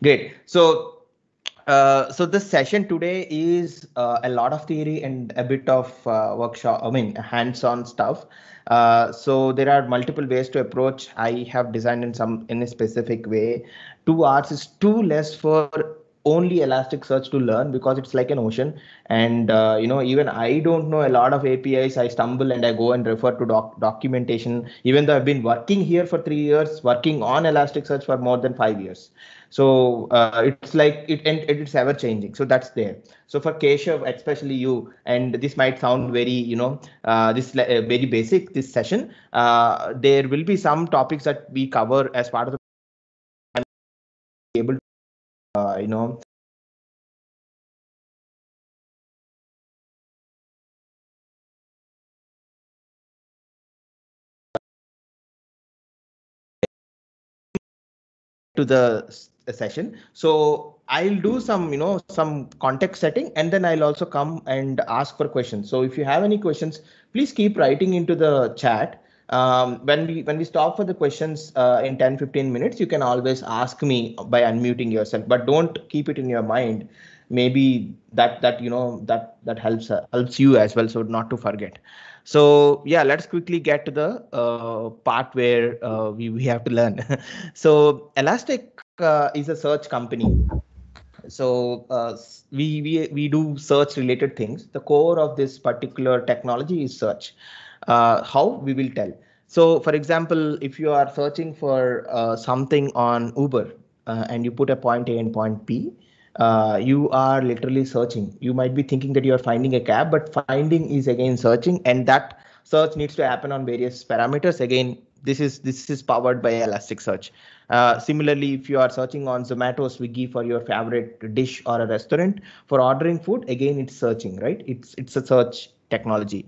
Great. So this session today is a lot of theory and a bit of workshop, I mean, hands-on stuff. So there are multiple ways to approach. I have designed in a specific way. 2 hours is too less for only Elasticsearch to learn because it's like an ocean. And even I don't know a lot of APIs. I stumble and I go and refer to documentation, even though I've been working here for 3 years, working on Elasticsearch for more than 5 years. So it's like it, and it's ever changing. So that's there. So for Keshav, especially you, and this might sound very, very basic, this session. There will be some topics that we cover as part of the able to, uh, you know, to the session. So I'll do some, some context setting, and then I'll also come and ask for questions. So if you have any questions, please keep writing into the chat. When we stop for the questions in 10-15 minutes, you can always ask me by unmuting yourself, but don't keep it in your mind. Maybe that helps you as well, so not to forget. So yeah, let's quickly get to the part where we have to learn. So Elastic is a search company. So we do search related things. The core of this particular technology is search. How we will tell. So for example, if you are searching for something on Uber and you put a point A and point B, you are literally searching. You might be thinking that you are finding a cab, but finding is again searching, and that search needs to happen on various parameters. Again, this is powered by Elasticsearch. Similarly, if you are searching on Zomato, Swiggy for your favorite dish or a restaurant for ordering food, again it's searching, right? It's a search technology.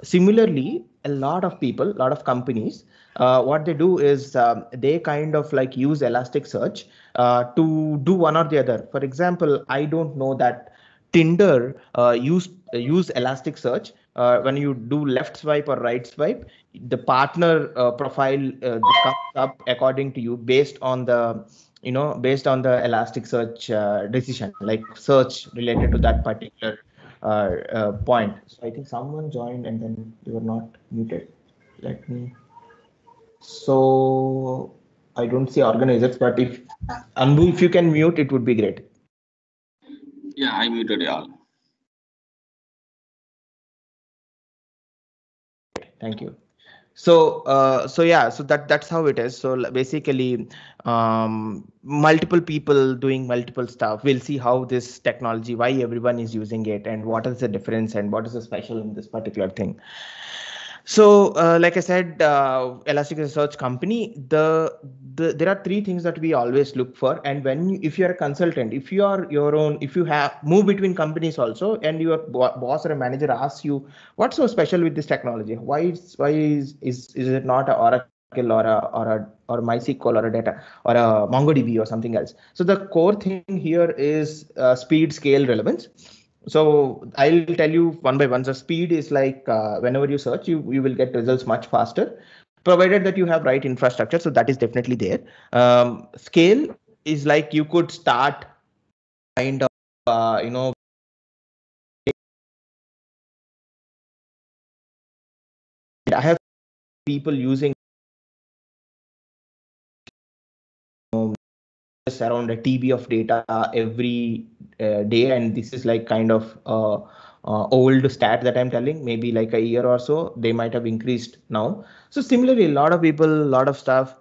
Similarly, a lot of people, a lot of companies, what they do is they kind of like use Elasticsearch to do one or the other. For example, I don't know that Tinder use Elasticsearch. When you do left swipe or right swipe, the partner profile comes up according to you based on the Elasticsearch decision, like search related to that particular point. So I think someone joined and then you were not muted. Let me. So I don't see organizers, but if Anbu, if you can mute, it would be great. Yeah, I muted y'all. Thank you. So yeah, so that's how it is. So basically, multiple people doing multiple stuff. We'll see how this technology, why everyone is using it, and what is the difference, and what is the special in this particular thing. So, like I said, Elastic is a search company. There are three things that we always look for. And if you're a consultant, if you are your own, if you have move between companies also, and your boss or a manager asks you, what's so special with this technology? Why is it not a Oracle or MySQL or a data or a MongoDB or something else? So the core thing here is speed, scale, relevance. So I'll tell you one by one. The speed is like whenever you search, you will get results much faster, provided that you have right infrastructure. So that is definitely there. Scale is like you could start kind of I have people using around a TB of data every day, and this is like kind of old stat that I'm telling, maybe like a year or so. They might have increased now. So similarly, a lot of people, a lot of stuff.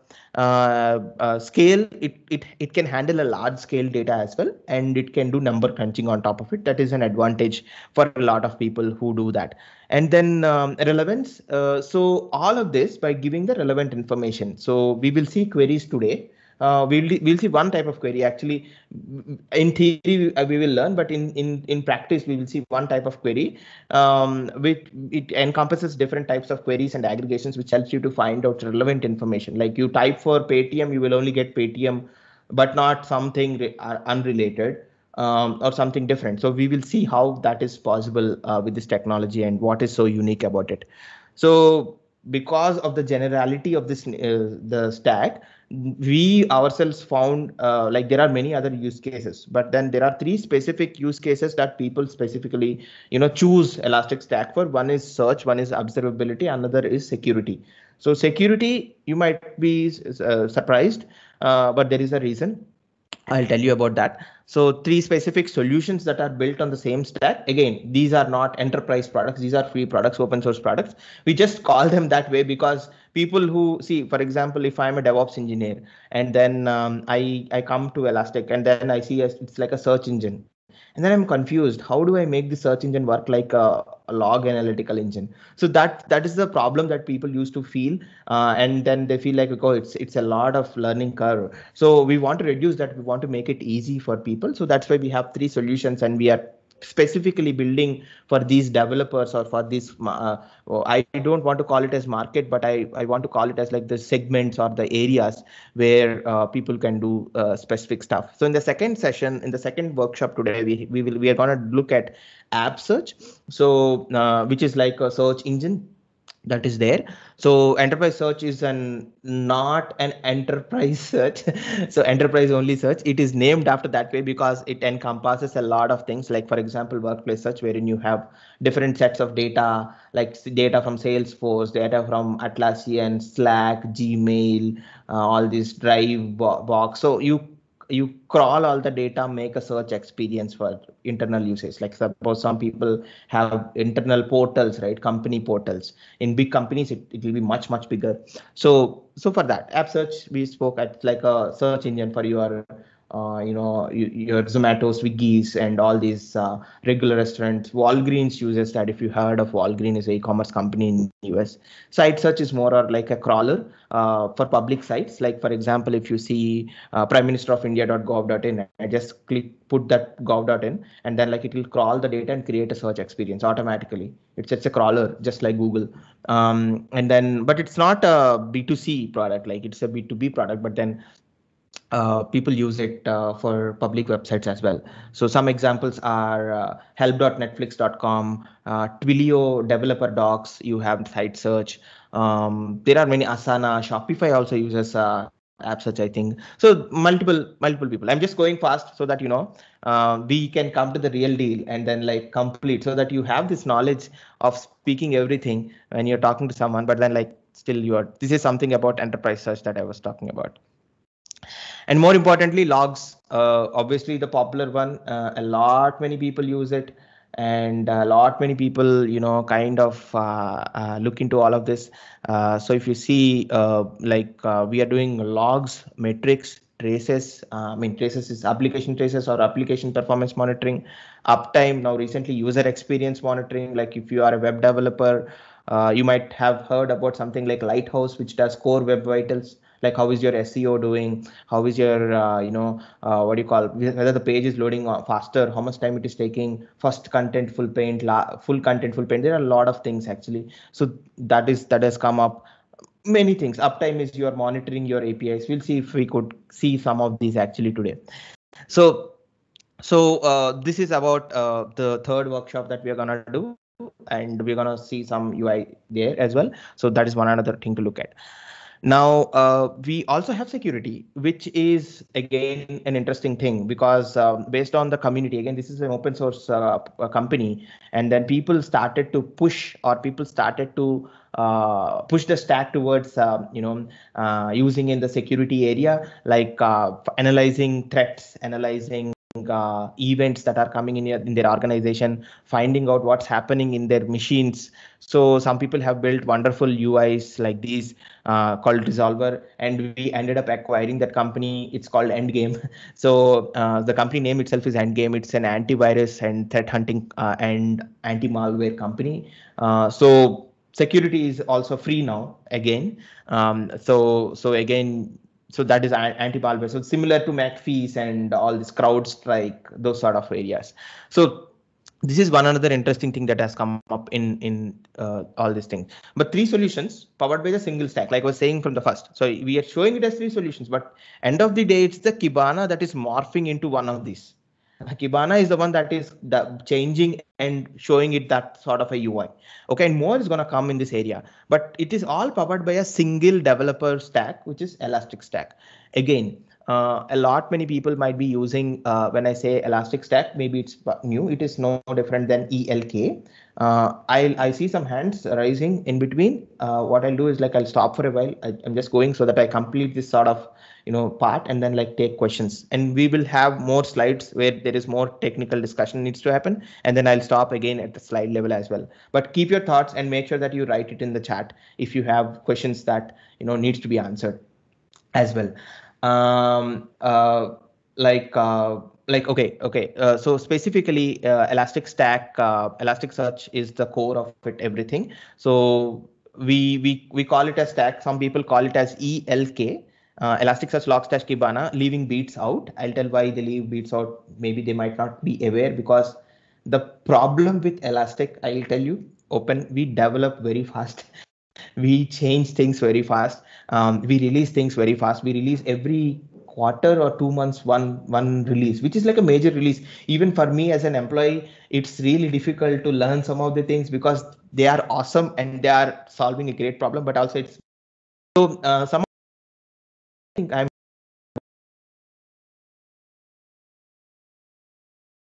Scale, it can handle a large scale data as well, and it can do number crunching on top of it. That is an advantage for a lot of people who do that. And then relevance. So all of this by giving the relevant information. So we will see queries today. We'll see one type of query. Actually, in theory we will learn, but in practice we will see one type of query. Which it encompasses different types of queries and aggregations, which helps you to find out relevant information. Like you type for Paytm, you will only get Paytm, but not something unrelated. Or something different. So we will see how that is possible with this technology and what is so unique about it. So because of the generality of this the stack, we ourselves found like there are many other use cases, but then there are three specific use cases that people specifically choose Elastic Stack for. One is search, one is observability, another is security. So security, you might be surprised, but there is a reason. I'll tell you about that. So three specific solutions that are built on the same stack. Again, these are not enterprise products. These are free products, open source products. We just call them that way because people who see, for example, if I'm a DevOps engineer and then I come to Elastic and then I see it's like a search engine. And then I'm confused. How do I make the search engine work like a log analytical engine? So that is the problem that people used to feel, and then they feel like, oh, it's a lot of learning curve. So we want to reduce that. We want to make it easy for people. So that's why we have three solutions, and we are specifically building for these developers or for this. I don't want to call it as market, but I want to call it as like the segments or the areas where people can do specific stuff. So in the second session, in the second workshop today, we are going to look at app search. So which is like a search engine that is there. So enterprise search is not an enterprise search. So enterprise only search, it is named after that way because it encompasses a lot of things, like for example workplace search, wherein you have different sets of data, like data from Salesforce, data from Atlassian, Slack, Gmail, all these Drive box. So you crawl all the data, make a search experience for internal usage. Like suppose some people have internal portals, right? Company portals. In big companies, it will be much bigger. So for that app search, we spoke at like a search engine for your your Zomato, Swiggy's, and all these regular restaurants. Walgreens uses that. If you heard of Walgreens, is an e-commerce company in US. Site search is more or like a crawler for public sites. Like for example, if you see Prime Minister of India.gov.in, I just put that gov.in, and then like it will crawl the data and create a search experience automatically. It's a crawler, just like Google. And then, but it's not a B2C product, like it's a B2B product, but then people use it for public websites as well. So some examples are help.netflix.com, Twilio developer docs, you have site search. There are many. Asana, Shopify also uses app search, I think. So multiple people. I'm just going fast so that we can come to the real deal and then like complete, so that you have this knowledge of speaking everything when you're talking to someone, but then like still this is something about enterprise search that I was talking about. And more importantly, logs, obviously the popular one. Many people use it, and many people kind of look into all of this. So if you see we are doing logs, metrics, traces. Traces is application traces or application performance monitoring, uptime. Now recently user experience monitoring. Like if you are a web developer, you might have heard about something like Lighthouse, which does core web vitals. Like how is your SEO doing? How is your what do you call, whether the page is loading faster, how much time it is taking, first content full paint, full content full paint. There are a lot of things actually. So that has come up. Many things. Uptime is you're monitoring your APIs. We'll see if we could see some of these actually today. So this is about the third workshop that we are gonna do, and we're gonna see some UI there as well. So that is one another thing to look at. Now, we also have security, which is again an interesting thing because based on the community, again, this is an open source company, and then people started to push the stack towards using in the security area, like analyzing threats, analyzing events that are coming in their organization, finding out what's happening in their machines. So some people have built wonderful UIs like these called Resolver, and we ended up acquiring that company. It's called Endgame. So the company name itself is Endgame. It's an antivirus and threat hunting and anti-malware company. So security is also free now again. So that is anti-malware. So similar to McAfee's and all this CrowdStrike, those sort of areas. So this is one another interesting thing that has come up in all these things. But three solutions powered by the single stack, like I was saying from the first. So we are showing it as three solutions, but end of the day, it's the Kibana that is morphing into one of these. Kibana is the one that is changing and showing it that sort of a UI. Okay, and more is going to come in this area, but it is all powered by a single developer stack, which is Elastic Stack. Again, a lot many people might be using, when I say Elastic Stack, maybe it's new. It is no different than ELK. I see some hands rising in between. What I'll do is like I'll stop for a while. I'm just going so that I complete this sort of part, and then like take questions, and we will have more slides where there is more technical discussion needs to happen, and then I'll stop again at the slide level as well. But keep your thoughts and make sure that you write it in the chat if you have questions that needs to be answered as well. um uh okay, so specifically Elasticsearch is the core of it, everything. So we call it a stack. Some people call it as ELK, Elasticsearch, Logstash, Kibana, leaving Beats out. I'll tell why they leave Beats out. Maybe they might not be aware, because the problem with Elastic, I'll tell you open, we develop very fast. We change things very fast. We release things very fast. We release every quarter or 2 months one release, which is like a major release. Even for me as an employee, it's really difficult to learn some of the things because they are awesome and they are solving a great problem, but also it's so some I think I'm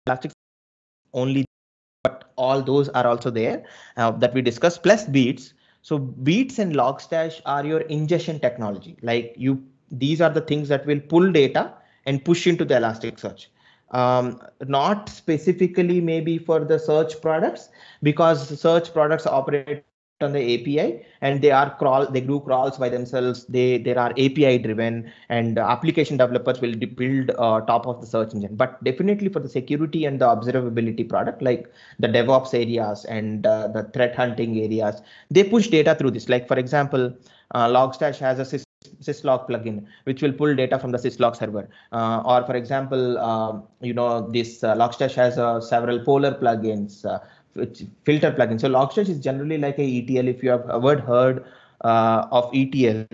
Elastic only, but all those are also there that we discussed, plus Beats. So Beats and Logstash are your ingestion technology. Like these are the things that will pull data and push into the Elasticsearch. Not specifically maybe for the search products, because search products operate on the API, and they do crawls by themselves. There are API driven, and application developers will build top of the search engine. But definitely for the security and the observability product, like the DevOps areas and the threat hunting areas, they push data through this. Like for example, Logstash has a syslog plugin which will pull data from the syslog server, or for example, this Logstash has several Polar plugins, which filter plugins. So Logstash is generally like a ETL. If you have ever heard of ETL,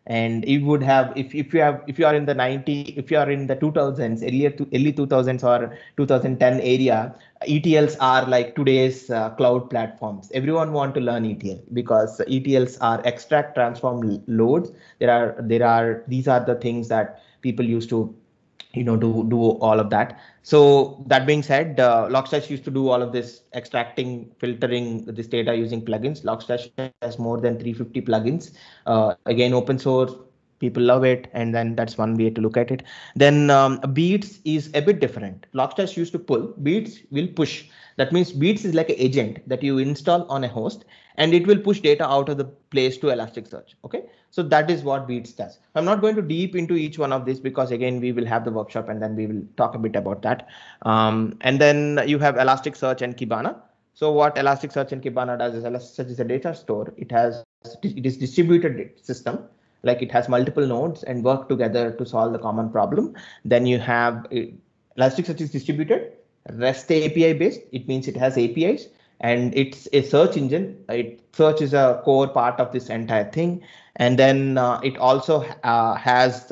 and you would have, if you are in the 90, if you are in the 2000s, early 2000s or 2010 area, ETLs are like today's cloud platforms. Everyone want to learn ETL because ETLs are extract, transform, loads. These are the things that people used to do all of that. So that being said, Logstash used to do all of this extracting, filtering this data using plugins. Logstash has more than 350 plugins. Again, open source, people love it, and then that's one way to look at it. Then Beats is a bit different. Logstash used to pull, Beats will push. That means Beats is like an agent that you install on a host, and it will push data out of the place to Elasticsearch. Okay, so that is what Beats does. I'm not going to deep into each one of this because again we will have the workshop and then we will talk a bit about that. And then you have Elasticsearch and Kibana. So what Elasticsearch and Kibana does is Elasticsearch is a data store. It is distributed system, like it has multiple nodes and work together to solve the common problem. Then you have Elasticsearch is distributed, REST API based. It means it has APIs, and it's a search engine. Search is a core part of this entire thing. And then it also has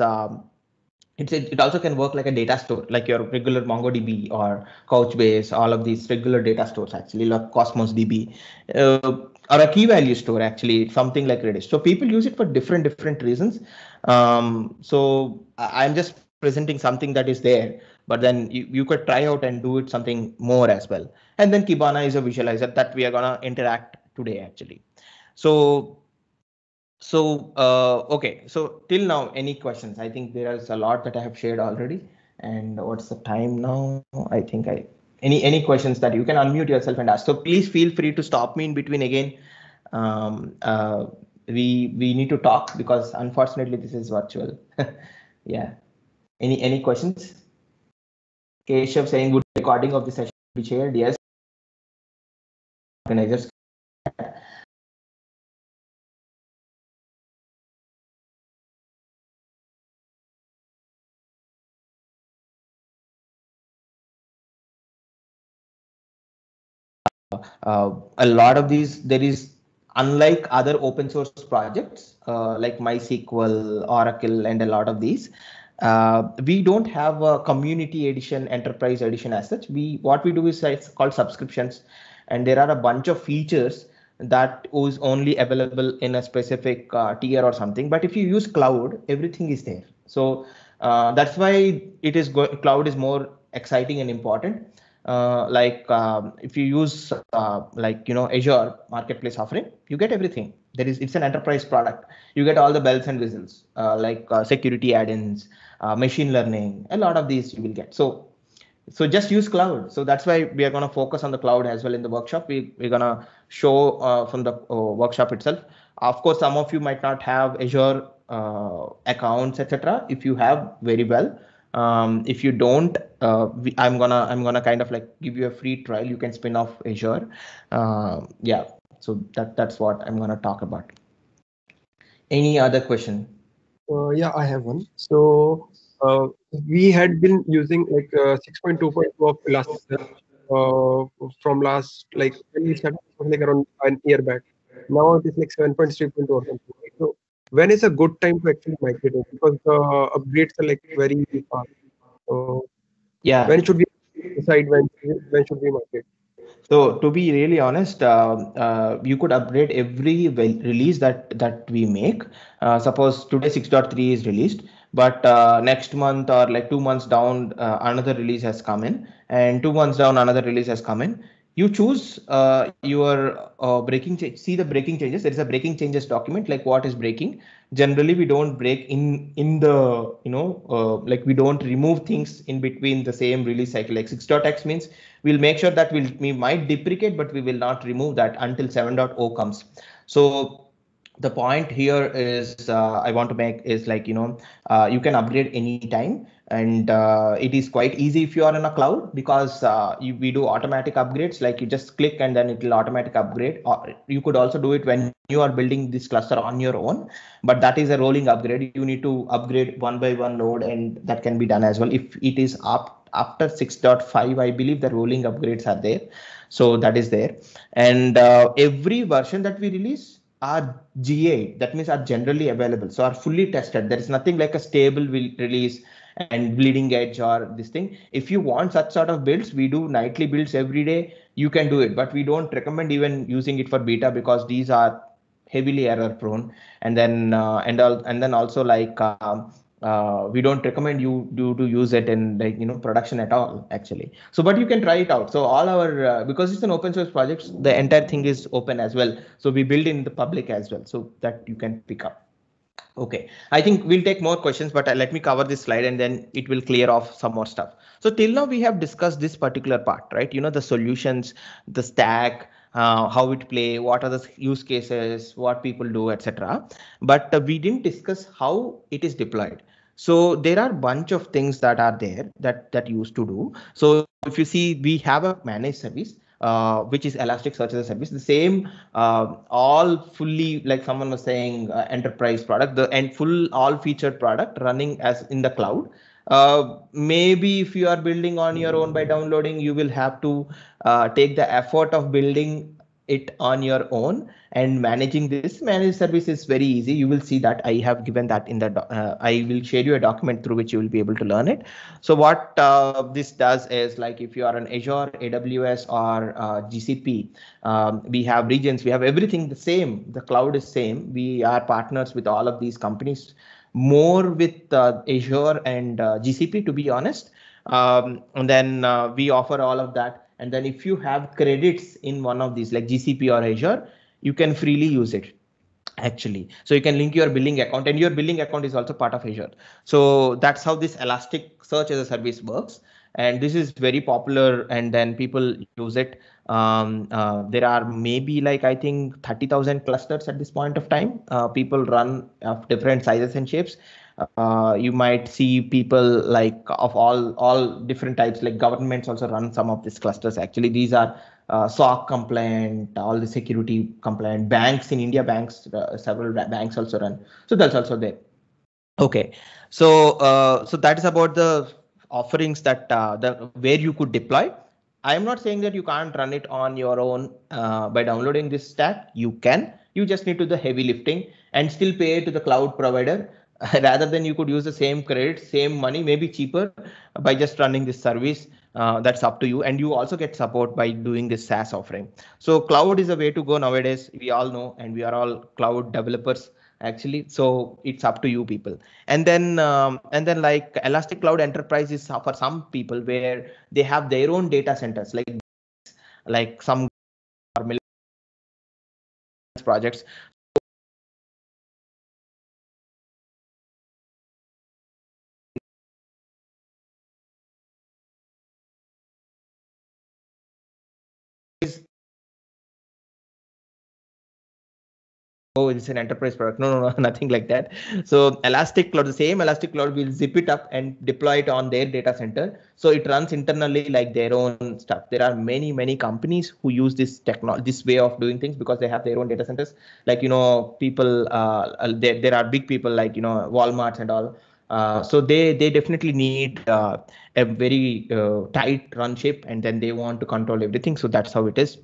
it also can work like a data store, like your regular MongoDB or Couchbase, all of these regular data stores, actually, like Cosmos DB, or a key value store, actually, something like Redis. So people use it for different reasons. So I'm just presenting something that is there, but then you could try out and do it something more as well. And then Kibana is a visualizer that we are gonna interact today, actually. So okay, so till now, any questions? I think there is a lot that I have shared already. And what's the time now? I think any questions that you can unmute yourself and ask. So please feel free to stop me in between again. We need to talk because unfortunately this is virtual. Yeah. Any questions? Keshav saying good recording of the session be shared. Yes. Organizers. A lot of these, there is, unlike other open source projects like MySQL, Oracle, and a lot of these, We don't have a community edition, enterprise edition as such. What we do is it's called subscriptions, and there are a bunch of features that is only available in a specific tier or something. But if you use cloud, everything is there. So that's why it is cloud is more exciting and important. If you use Azure Marketplace offering, you get everything. It's an enterprise product. You get all the bells and whistles, security add-ins, machine learning, a lot of these you will get. So just use cloud. So that's why we are going to focus on the cloud as well in the workshop. We're going to show from the workshop itself. Of course, some of you might not have Azure accounts, etc. If you have, very well. If you don't, I'm gonna kind of like give you a free trial. You can spin off Azure. Yeah. So that's what I'm gonna talk about. Any other question? Yeah, I have one. So we had been using like 6.2.2 of Elasticsearch from last, like when we started like around an year back. Now it is like 7.3.2 or something. Right? So when is a good time to actually migrate it? Because the upgrades are like very fast. So Yeah. when should we decide when should we migrate? So to be really honest, you could upgrade every release that we make. Suppose today 6.3 is released, but next month or like 2 months down, another release has come in, and 2 months down, another release has come in. You choose your breaking change. See the breaking changes. There is a breaking changes document, like what is breaking. Generally, we don't break in the like we don't remove things in between the same release cycle. Like 6.x means we'll make sure that we might deprecate, but we will not remove that until 7.0 comes. So the point here is I want to make is like you can upgrade anytime, and it is quite easy if you are in a cloud, because we do automatic upgrades. Like you just click and then it will automatic upgrade. Or you could also do it when you are building this cluster on your own, but that is a rolling upgrade. You need to upgrade one by one node, and that can be done as well if it is up after 6.5. I believe the rolling upgrades are there, so that is there. And every version that we release are GA, that means are generally available, so are fully tested. There is nothing like a stable release and bleeding edge or this thing. If you want such sort of builds, we do nightly builds every day. You can do it, but we don't recommend even using it for beta, because these are heavily error prone. And then and then also like we don't recommend you to use it in like production at all, actually. So but you can try it out. So all our because it's an open source project, the entire thing is open as well, so we build in the public as well, so that you can pick up. Okay, I think we'll take more questions, but let me cover this slide and then it will clear off some more stuff. So till now we have discussed this particular part, right? The solutions, the stack, how it play, what are the use cases, what people do, etc. But we didn't discuss how it is deployed. So there are a bunch of things that are there that used to do. So if you see, we have a managed service, which is Elasticsearch as a service. The same, all fully, like someone was saying, enterprise product, and full all featured product running as in the cloud. Maybe if you are building on your own by downloading, you will have to take the effort of building it on your own, and managing this managed service is very easy. You will see that I have given that in the I will share you a document through which you will be able to learn it. So what this does is, like if you are an Azure, AWS, or GCP, we have regions, we have everything the same. The cloud is same. We are partners with all of these companies, more with Azure and GCP, to be honest. And then we offer all of that. And then if you have credits in one of these, like GCP or Azure, you can freely use it, actually. So you can link your billing account, and your billing account is also part of Azure. So that's how this Elasticsearch as a service works. And this is very popular, and then people use it. There are maybe like, I think 30,000 clusters at this point of time. People run of different sizes and shapes. You might see people like of all different types, like governments also run some of these clusters. Actually, these are SOC compliant, all the security compliant. Banks in India, several banks also run. So that's also there. Okay, so so that is about the offerings that where you could deploy. I am not saying that you can't run it on your own by downloading this stack. You can. You just need to do the heavy lifting and still pay to the cloud provider. rather than you could use the same credit, same money, maybe cheaper by just running this service. That's up to you. And you also get support by doing this SaaS offering. So cloud is a way to go nowadays. We all know, and we are all cloud developers actually. So it's up to you people. And then like Elastic Cloud Enterprise is for some people where they have their own data centers, like some projects. Oh, it's an enterprise product. No, no, no, nothing like that. So Elastic Cloud, the same Elastic Cloud will zip it up and deploy it on their data center. So it runs internally like their own stuff. There are many, many companies who use this technology, this way of doing things because they have their own data centers. Like, people, there are big people like, Walmart and all. So they definitely need a very tight run ship, and then they want to control everything. So that's how it is.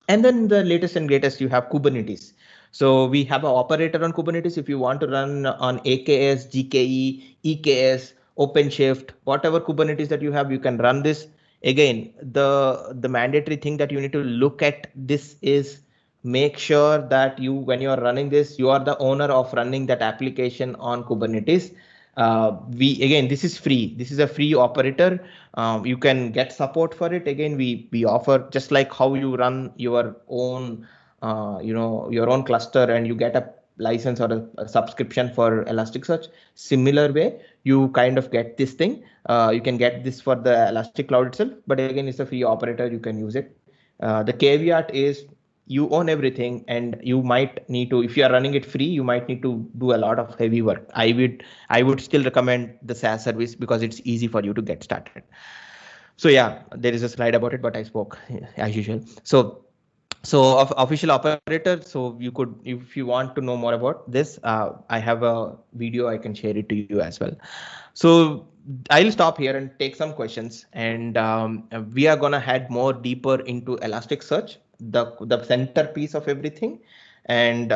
And then the latest and greatest, you have Kubernetes. So we have an operator on Kubernetes. If you want to run on AKS, GKE, EKS, OpenShift, whatever Kubernetes that you have, you can run this. Again, the mandatory thing that you need to look at this is make sure that when you are running this, you are the owner of running that application on Kubernetes. This is free. This is a free operator. You can get support for it. Again, we offer, just like how you run your own your own cluster and you get a license or a subscription for Elasticsearch. Similar way, you kind of get this thing. You can get this for the Elastic Cloud itself, but again, it's a free operator. You can use it. The caveat is you own everything, and you might need to, if you are running it free, you might need to do a lot of heavy work. I would still recommend the SaaS service because it's easy for you to get started. So yeah, there is a slide about it, but I spoke as usual. So of official operator, so you could, if you want to know more about this, I have a video, I can share it to you as well. So I'll stop here and take some questions, and we are gonna head more deeper into Elasticsearch, the centerpiece of everything, and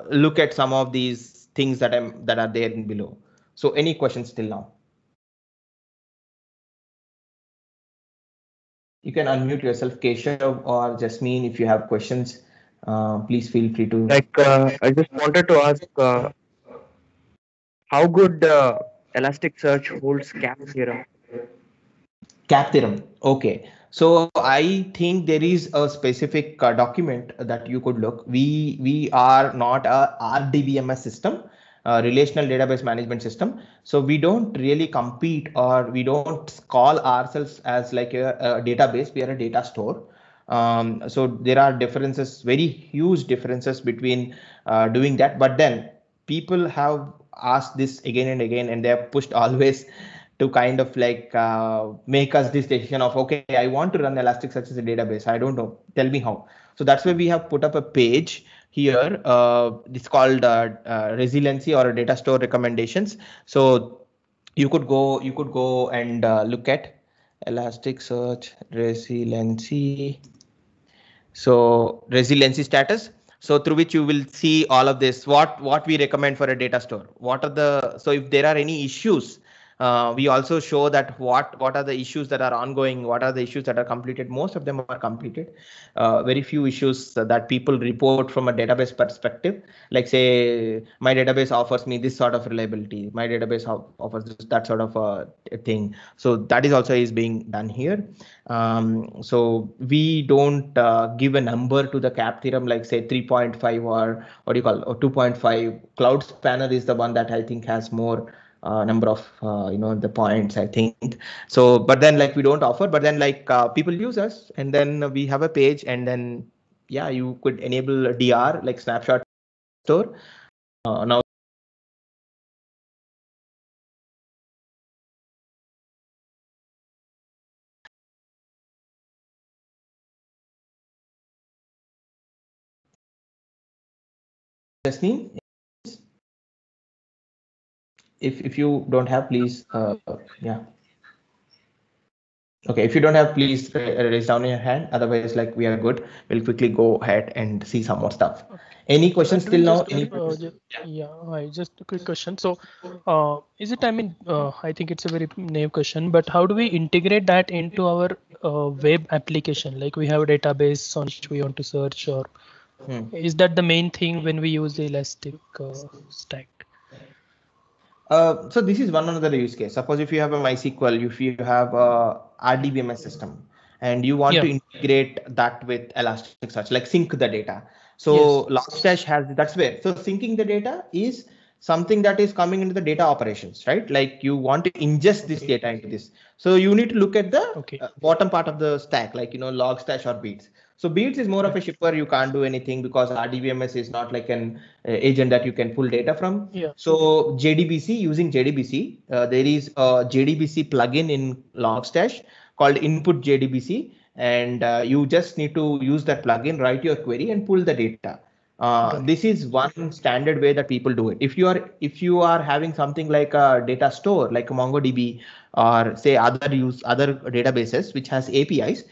look at some of these things that are there in below. So any questions till now? You can unmute yourself, Keshav or Jasmine, if you have questions. Please feel free to. I just wanted to ask how good Elasticsearch holds CAP theorem. CAP theorem. Okay. So I think there is a specific document that you could look. We are not a RDBMS system, relational database management system. So we don't really compete, or we don't call ourselves as like a database. We are a data store. So there are differences, very huge differences between doing that. But then people have asked this again and again, and they have pushed always to kind of like make us this decision of, okay, I want to run Elasticsearch as a database. I don't know. Tell me how. So that's why we have put up a page here. It's called resiliency or data store recommendations. So you could go and look at Elasticsearch resiliency. So resiliency status. So through which you will see all of this, what we recommend for a data store. So if there are any issues, we also show that what are the issues that are ongoing, what are the issues that are completed. Most of them are completed. Very few issues that people report from a database perspective, like say my database offers me this sort of reliability, my database offers that sort of a thing. So that is also is being done here. So we don't give a number to the CAP theorem, like say 3.5 or what do you call, or 2.5. Cloud Spanner is the one that I think has more number of the points, I think. So but then like we don't offer, but then like people use us, and then we have a page, and then yeah, you could enable a DR like snapshot store. Now Jasmine, if you don't have, please yeah. Okay, if you don't have, please raise down your hand. Otherwise, like we are good. We'll quickly go ahead and see some more stuff. Okay. Any questions till Advin, now? just Any? yeah, hi, just a quick question. So, is it? I mean, I think it's a very naive question, but how do we integrate that into our web application? Like we have a database on which we want to search, or is that the main thing when we use the Elastic Stack? So this is one another use case. Suppose if you have a MySQL, if you have a RDBMS system, and you want to integrate that with Elasticsearch, like sync the data. So Logstash has, that's where. So syncing the data is something that is coming into the data operations, right? Like you want to ingest this data into this. So you need to look at the bottom part of the stack, like, Logstash or Beats. So Beats is more of a shipper. You can't do anything because RDBMS is not like an agent that you can pull data from. So JDBC, using JDBC, there is a JDBC plugin in Logstash called Input JDBC, and you just need to use that plugin, write your query, and pull the data. This is one standard way that people do it. If you are having something like a data store like a MongoDB or say other databases which has APIs,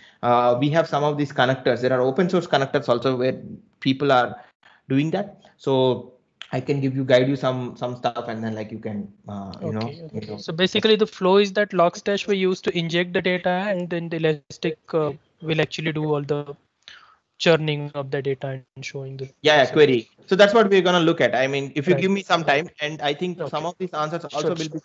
we have some of these connectors. There are open source connectors also where people are doing that. So I can guide you some stuff, and then like you can So basically the flow is that Logstash we use to inject the data, and then the Elastic will actually do all the churning of the data and showing the query. So that's what we're going to look at. I mean, if you give me some time, and I think some of these answers also will be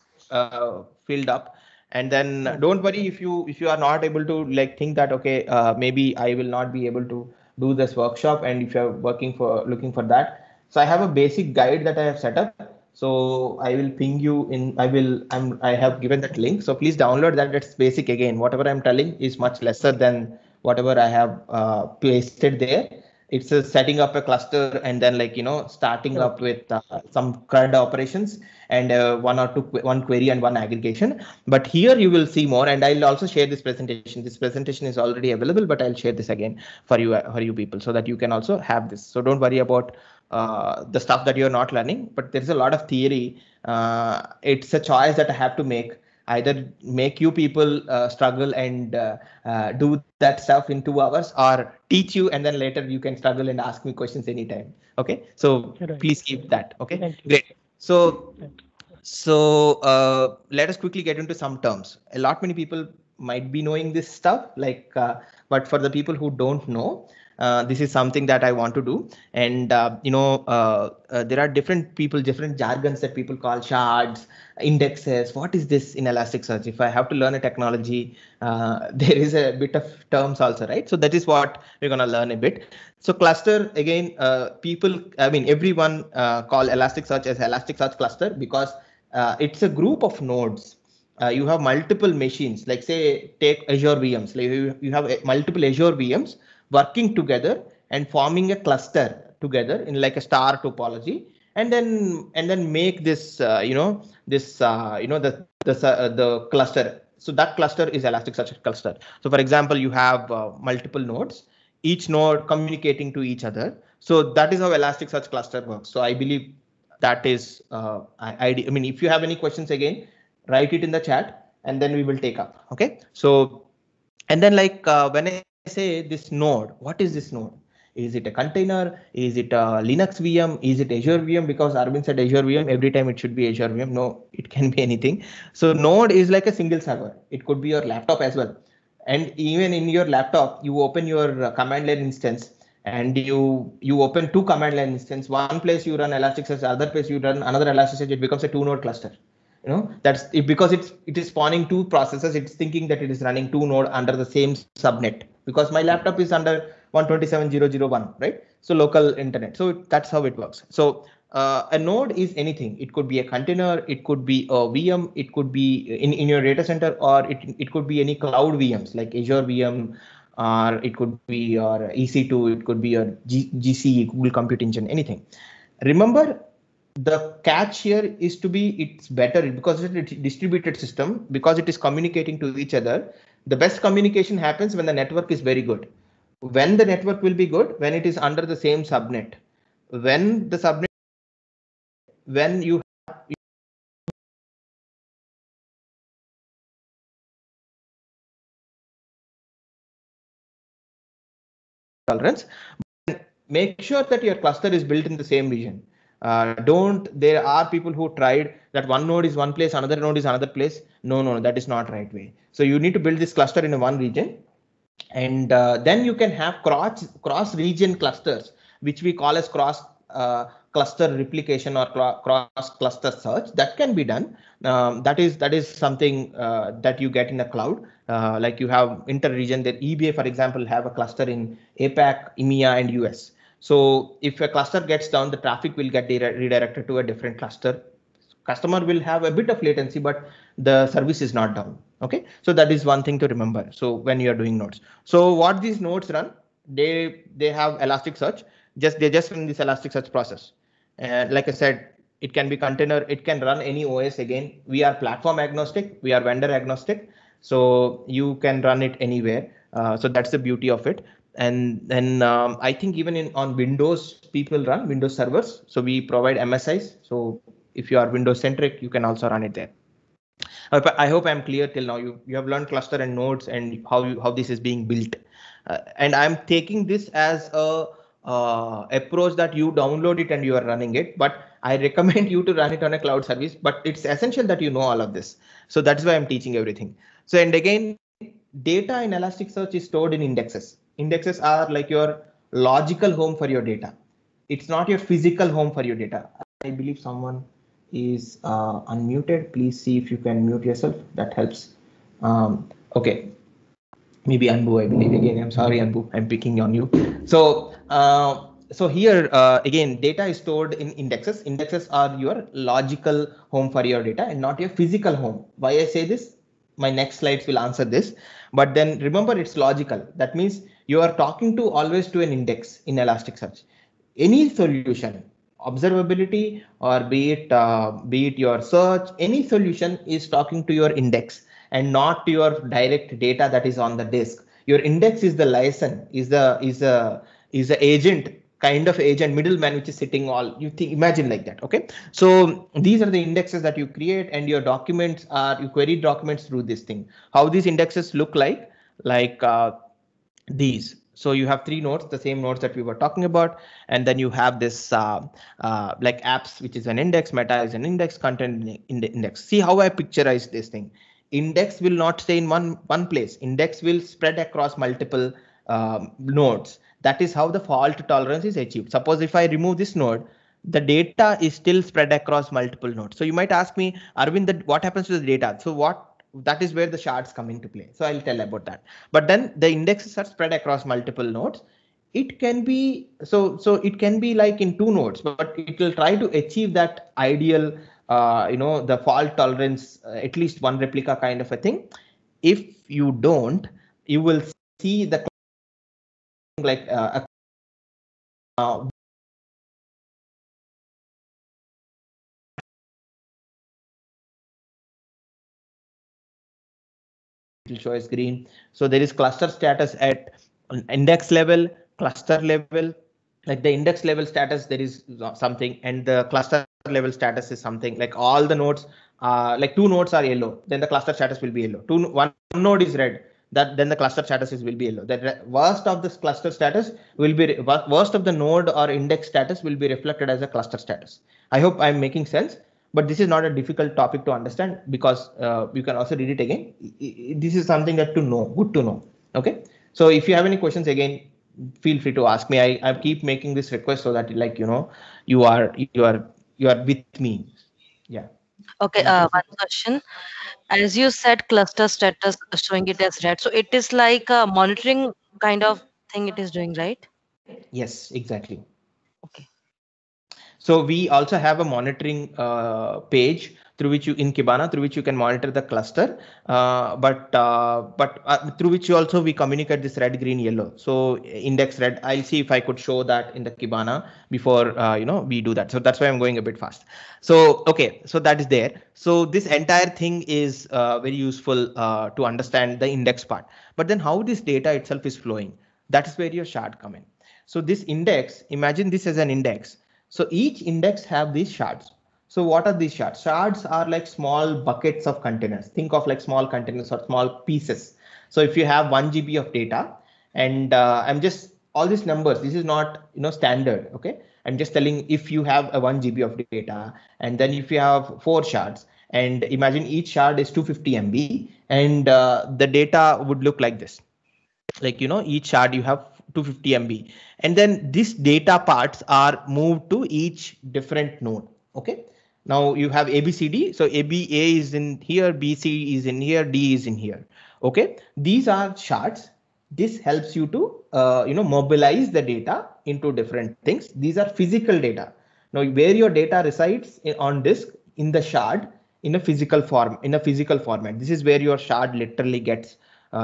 filled up. And then don't worry if you are not able to like think that, okay, maybe I will not be able to do this workshop. And if you're looking for that, so I have a basic guide that I have set up. So I will ping you in. I have given that link. So please download that. That's basic. Again, whatever I'm telling is much lesser than whatever I have pasted there. It's a setting up a cluster, and then like starting up with some CRUD operations, and one query and one aggregation. But here you will see more, and I'll also share this presentation. This presentation is already available, but I'll share this again for you people, so that you can also have this. So don't worry about the stuff that you're not learning, but there's a lot of theory. It's a choice that I have to make. Either make you people struggle and do that stuff in 2 hours, or teach you, and then later you can struggle and ask me questions anytime. Okay, so please keep that. Okay, great. So let us quickly get into some terms. Many people might be knowing this stuff, like, but for the people who don't know, this is something that I want to do. And there are different jargons that people call shards, indexes. What is this in Elasticsearch? If I have to learn a technology, there is a bit of terms also, right? So that is what we're going to learn a bit. So cluster, again, everyone call Elasticsearch as Elasticsearch cluster, because it's a group of nodes. You have multiple machines, like say take Azure VMs. Like you have multiple Azure VMs working together and forming a cluster together in like a star topology, and then make this the cluster. So that cluster is Elasticsearch cluster. So for example, you have multiple nodes, each node communicating to each other. So that is how Elasticsearch cluster works. So I believe that is I mean, if you have any questions, again, write it in the chat, and then we will take up. Okay, so and then like when I say this node, what is this node? Is it a container? Is it a Linux VM? Is it Azure VM? Because Arvind said Azure VM, every time it should be Azure VM. No, it can be anything. So node is like a single server. It could be your laptop as well. And even in your laptop, you open your command line instance, and you open 2 command line instance. One place you run Elasticsearch, other place you run another Elasticsearch. It becomes a 2-node cluster. That's it, because it is spawning 2 processes. It's thinking that it is running 2 node under the same subnet, because my laptop is under 127.0.0.1, right? So local internet. So that's how it works. So a node is anything. It could be a container, it could be a VM, it could be in your data center, or it could be any cloud VMs like Azure VM, or it could be your EC2, it could be your GCE, Google Compute Engine, anything. Remember, the catch here is to be it's better because it's a distributed system, because it is communicating to each other. The best communication happens when the network is very good. When the network will be good, when it is under the same subnet. When you tolerance. Make sure that your cluster is built in the same region. There are people who tried that one node is one place, another node is another place. No, that is not right way. So you need to build this cluster in one region, and then you can have cross region clusters, which we call as cross cluster replication or cross cluster search. That can be done. That is something that you get in a cloud. Like you have inter-region, that eBay, for example, have a cluster in APAC, EMEA, and US. So if a cluster gets down, the traffic will get redirected to a different cluster. Customer will have a bit of latency, but the service is not down. Okay, so that is one thing to remember. So when you are doing nodes, so what these nodes run, they have Elasticsearch. They just run this Elasticsearch process. And like I said, it can be container, it can run any OS. Again, we are platform agnostic, we are vendor agnostic, so you can run it anywhere. So that's the beauty of it. And then I think even on Windows, people run Windows servers. So we provide MSIs. So if you are Windows centric, you can also run it there. I hope I'm clear till now. You have learned cluster and nodes and how this is being built. And I'm taking this as a approach that you download it and you are running it, but I recommend you to run it on a cloud service. But it's essential that you know all of this. So that's why I'm teaching everything. So, and again, data in Elasticsearch is stored in indexes. Indexes are like your logical home for your data. It's not your physical home for your data. I believe someone is unmuted. Please see if you can mute yourself. That helps. Okay. Maybe Anbu, I believe. Again, I'm sorry, Anbu, I'm picking on you. So, so here again, data is stored in indexes. Indexes are your logical home for your data and not your physical home. Why I say this? My next slides will answer this. But then remember, it's logical. That means you are talking to always to an index in Elasticsearch. Any solution, observability, or be it your search, any solution is talking to your index and not to your direct data that is on the disk. Your index is the liaison, is the agent, kind of agent, middleman, which is sitting imagine like that. Okay, so these are the indexes that you create, and your documents you query documents through this thing. How these indexes look like these. So you have three nodes, the same nodes that we were talking about, and then you have this like apps, which is an index, meta is an index, content in the index. See how I picturize this thing. Index will not stay in one place. Index will spread across multiple nodes. That is how the fault tolerance is achieved. Suppose if I remove this node, the data is still spread across multiple nodes. So you might ask me, Arvind, what happens to the data? So that is where the shards come into play. So I'll tell about that. But then the indexes are spread across multiple nodes. It can be so it can be like in two nodes, but it will try to achieve that ideal the fault tolerance, at least one replica kind of a thing. If you don't, you will see the like it will show as green. So there is cluster status at index level, cluster level. Like the index level status, there is something, and the cluster level status is something. Like all the nodes, like two nodes are yellow, then the cluster status will be yellow. One node is red, then the cluster status will be yellow. The worst of this cluster status will be worst of the node or index status will be reflected as a cluster status. I hope I'm making sense. But this is not a difficult topic to understand, because you can also read it again. This is something that good to know. Okay. So if you have any questions, again, feel free to ask me. I keep making this request so that you are with me. Yeah. Okay. One question. As you said, cluster status showing it as red. So it is like a monitoring kind of thing it is doing, right? Yes, exactly. Okay. So we also have a monitoring page through which in Kibana, through which you can monitor the cluster, but through which also we communicate this red, green, yellow. So index red. I'll see if I could show that in the Kibana before we do that. So that's why I'm going a bit fast. So okay, so that is there. So this entire thing is very useful to understand the index part. But then how this data itself is flowing, that is where your shard come in. So this index, imagine this as an index. So each index have these shards. So what are these shards? Shards are like small buckets of containers. Think of like small containers or small pieces. So if you have 1 GB of data, and I'm just all these numbers, this is not, you know, standard. Okay, I'm just telling, if you have a 1 GB of data, and then if you have 4 shards, and imagine each shard is 250 MB, and the data would look like this. Like, you know, each shard you have 250 MB, and then this data parts are moved to each different node. Okay, now you have ABCD. So ABA is in here, BC is in here, D is in here. Okay, these are shards. This helps you to you know, mobilize the data into different things. These are physical data. Now where your data resides on disk in the shard in a physical form, in a physical format. This is where your shard literally gets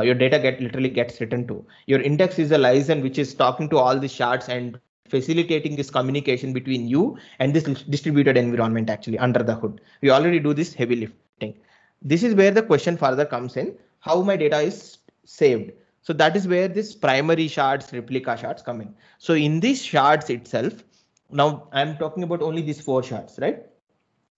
your data literally gets written to. Your index is a license which is talking to all the shards and facilitating this communication between you and this distributed environment actually under the hood. We already do this heavy lifting. This is where the question further comes in, how my data is saved. So that is where this primary shards, replica shards come in. So in these shards itself, now I'm talking about only these 4 shards, right?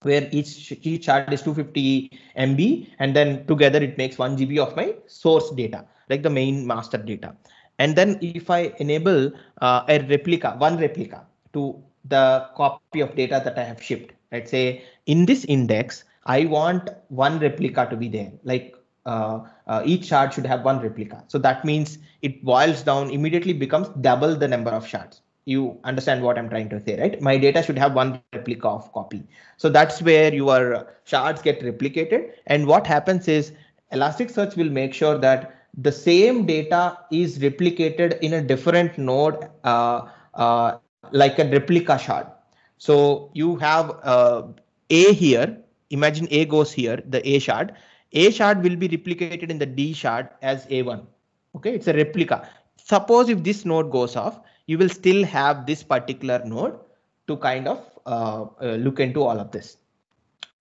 Where each shard is 250 MB, and then together it makes 1 GB of my source data, like the main master data. And then if I enable a replica, one replica to the copy of data that I have shipped, let's say in this index, I want 1 replica to be there, like each shard should have 1 replica. So that means it boils down, immediately becomes double the number of shards. You understand what I'm trying to say, right? My data should have 1 replica of copy. So that's where your shards get replicated. And what happens is Elasticsearch will make sure that the same data is replicated in a different node, like a replica shard. So you have A here. Imagine A goes here, the A shard. A shard will be replicated in the D shard as A1. Okay, it's a replica. Suppose if this node goes off, you will still have this particular node to kind of look into all of this.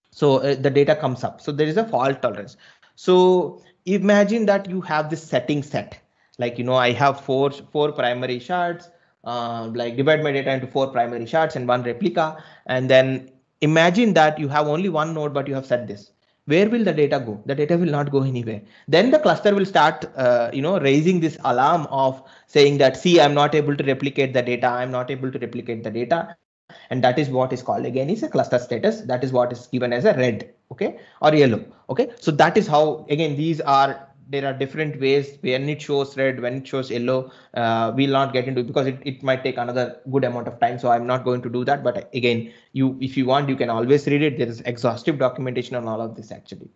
So the data comes up. So there is a fault tolerance. So imagine that you have this setting set, like, you know, I have four primary shards, like divide my data into 4 primary shards and 1 replica. And then imagine that you have only 1 node, but you have set this. Where will the data go? The data will not go anywhere. Then the cluster will start, you know, raising this alarm of saying that, see, I'm not able to replicate the data. I'm not able to replicate the data. And that is what is called, again, is a cluster status. That is what is given as a red, okay, or yellow. Okay, so that is how, again, there are different ways when it shows red, when it shows yellow. We'll not get into it because it might take another good amount of time. So I'm not going to do that. But again, if you want, you can always read it. There is exhaustive documentation on all of this actually.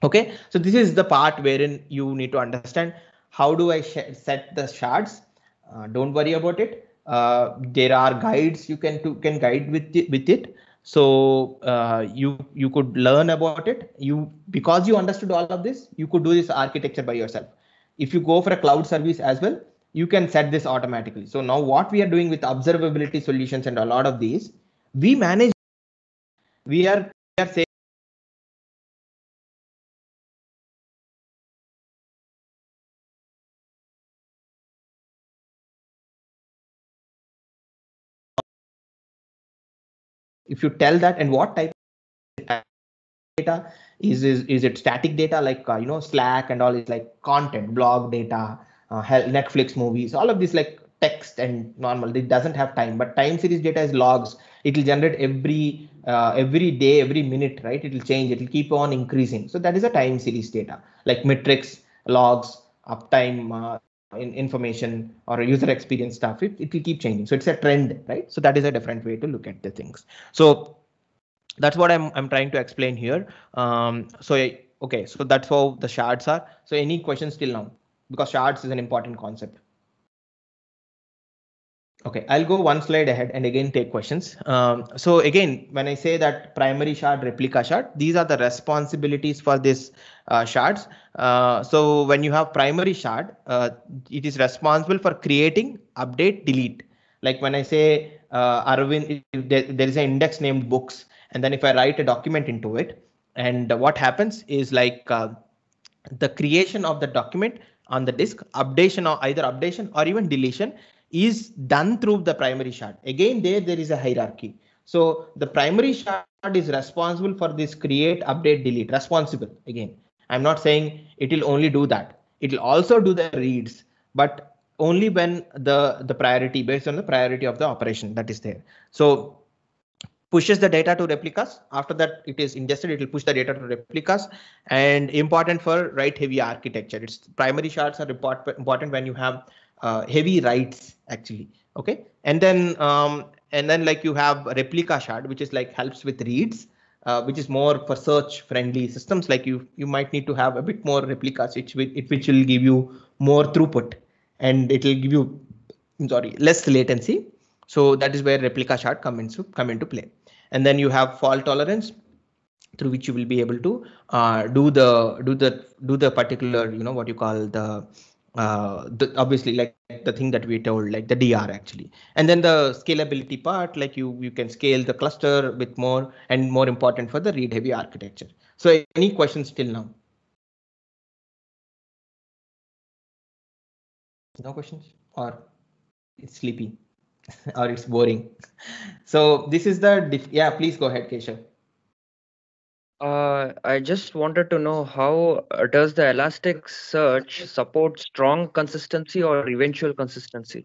Okay, so this is the part wherein you need to understand, how do I set the shards? Don't worry about it. There are guides you can guide with it. So you could learn about it. Because you understood all of this, you could do this architecture by yourself. If you go for a cloud service as well, you can set this automatically. So now what we are doing with observability solutions and a lot of these, we manage. We are saying, if you tell that, and what type of data is it static data, like you know, Slack and all, is like content, blog data, Netflix movies, all of this like text and normal. It doesn't have time, but time series data is logs. It will generate every day, every minute, right? It will change. It will keep on increasing. So that is a time series data, like metrics, logs, uptime, information, or user experience stuff. It will keep changing. So it's a trend, right? So that is a different way to look at the things. So that's what I'm trying to explain here. Okay, so that's how the shards are. So any questions till now? Because shards is an important concept. Okay, I'll go one slide ahead and again take questions. So again, when I say that primary shard, replica shard, these are the responsibilities for this shards. So when you have primary shard, it is responsible for creating, update, delete. Like when I say Arvind, there is an index named books, and then if I write a document into it, and what happens is like the creation of the document on the disk, updation, or either updation or even deletion is done through the primary shard. Again, there is a hierarchy. So the primary shard is responsible for this create, update, delete. Responsible. Again, I'm not saying it will only do that. It will also do the reads, but only when the priority, based on the priority of the operation that is there. So pushes the data to replicas. After that, it is ingested. It will push the data to replicas. And important for write heavy architecture. Its primary shards are important when you have heavy writes actually. Okay, and then like you have replica shard, which is like helps with reads. Which is more for search friendly systems. Like you might need to have a bit more replicas, which will give you more throughput, and it will give you, less latency. So that is where replica shard come into play. And then you have fault tolerance, through which you will be able to do the particular, what you call the obviously like the thing that we told, like the DR actually. And then the scalability part, like you can scale the cluster with more, and more important for the read heavy architecture. So any questions till now? No questions, or it's sleepy or it's boring? So this is the yeah, please go ahead, Keshav. I just wanted to know how does the Elasticsearch support strong consistency or eventual consistency?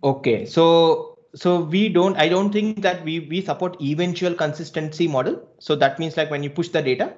Okay, so I don't think that we support eventual consistency model. So that means like when you push the data,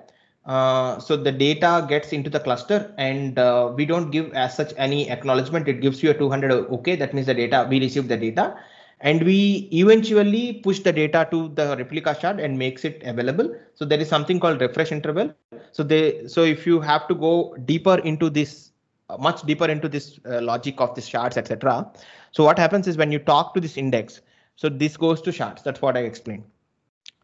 so the data gets into the cluster, and we don't give as such any acknowledgement. It gives you a 200 okay. That means the data, we receive the data, and we eventually push the data to the replica shard and makes it available. So there is something called refresh interval. So if you have to go deeper into this, much deeper into this logic of the shards, etc. So what happens is when you talk to this index, so this goes to shards. That's what I explained.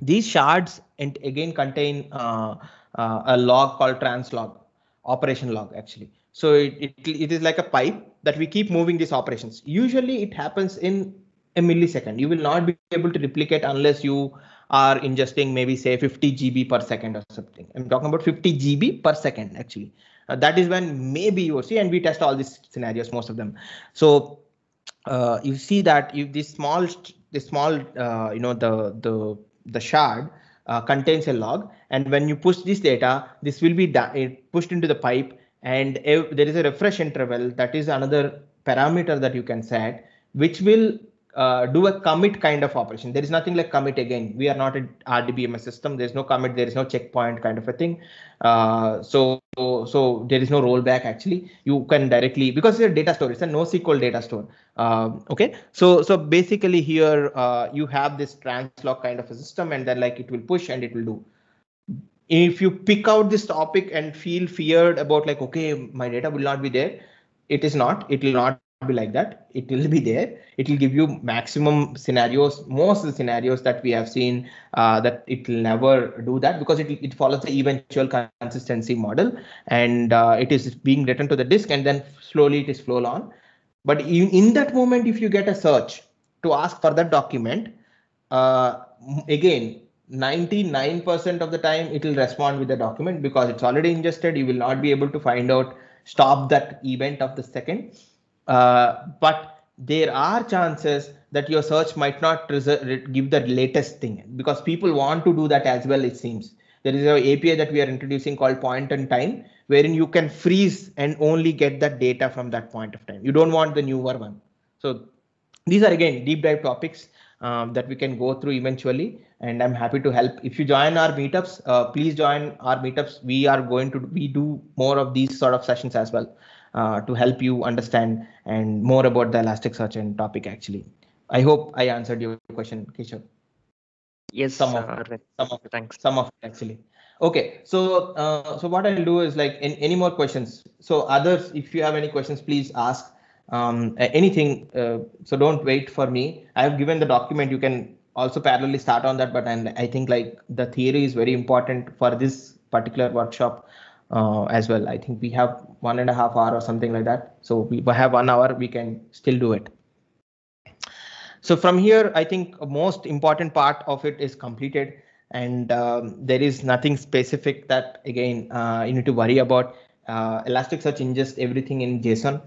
These shards and again contain a log called translog, operation log actually. So it is like a pipe that we keep moving these operations. Usually it happens in a millisecond. You will not be able to replicate unless you are ingesting maybe say 50 GB per second or something. I'm talking about 50 GB per second actually. That is when maybe you will see, and we test all these scenarios, most of them. So you see that if this small the shard contains a log, and when you push this data, this will be pushed into the pipe, and there is a refresh interval. That is another parameter that you can set, which will do a commit kind of operation. There is nothing like commit again. We are not an RDBMS system. There's no commit. There is no checkpoint kind of a thing. So there is no rollback actually. You can directly, because it's a data store. It's a NoSQL data store. Okay. So basically here you have this translog kind of a system, and then like it will push and it will do. If you pick out this topic and feel feared about like, okay, my data will not be there, it is not. It will not be like that. It will be there. It will give you maximum scenarios. Most of the scenarios that we have seen that it will never do that, because it follows the eventual consistency model, and it is being written to the disk, and then slowly it is flow on. But in that moment, if you get a search to ask for that document, again, 99% of the time it will respond with the document, because it's already ingested. You will not be able to find out, stop that event of the second. But there are chances that your search might not give the latest thing, because people want to do that as well, it seems. There is an API that we are introducing called point in time, wherein you can freeze and only get that data from that point of time. You don't want the newer one. So these are again deep dive topics that we can go through eventually, and I'm happy to help. If you join our meetups, please join our meetups. We do more of these sort of sessions as well to help you understand and more about the Elasticsearch and topic actually. I hope I answered your question, Keshav. Yes, some of it actually. Okay, so what I'll do is like any more questions. So others, if you have any questions, please ask anything. So don't wait for me. I have given the document. You can also parallelly start on that, but I think like the theory is very important for this particular workshop as well. I think we have 1.5 hours or something like that. So we have 1 hour, we can still do it. So from here, I think most important part of it is completed, and there is nothing specific that again you need to worry about. Elasticsearch ingests everything in JSON.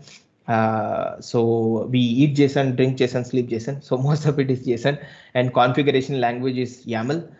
So we eat JSON, drink JSON, sleep JSON. So most of it is JSON, and configuration language is YAML.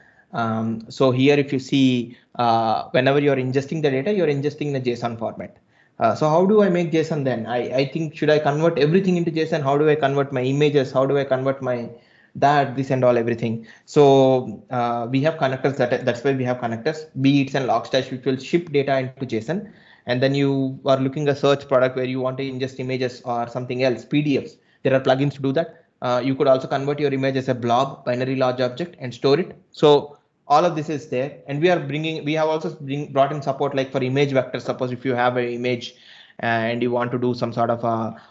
So here, if you see, whenever you're ingesting the data, you're ingesting in a JSON format. So how do I make JSON then? I think, should I convert everything into JSON? How do I convert my images? How do I convert my this and all everything? So we have connectors, that's why we have connectors, Beats and Logstash, which will ship data into JSON. And then you are looking a search product where you want to ingest images or something else, PDFs. There are plugins to do that. You could also convert your image as a blob, binary large object, and store it. So all of this is there, and we have also brought in support like for image vectors. Suppose if you have an image and you want to do some sort of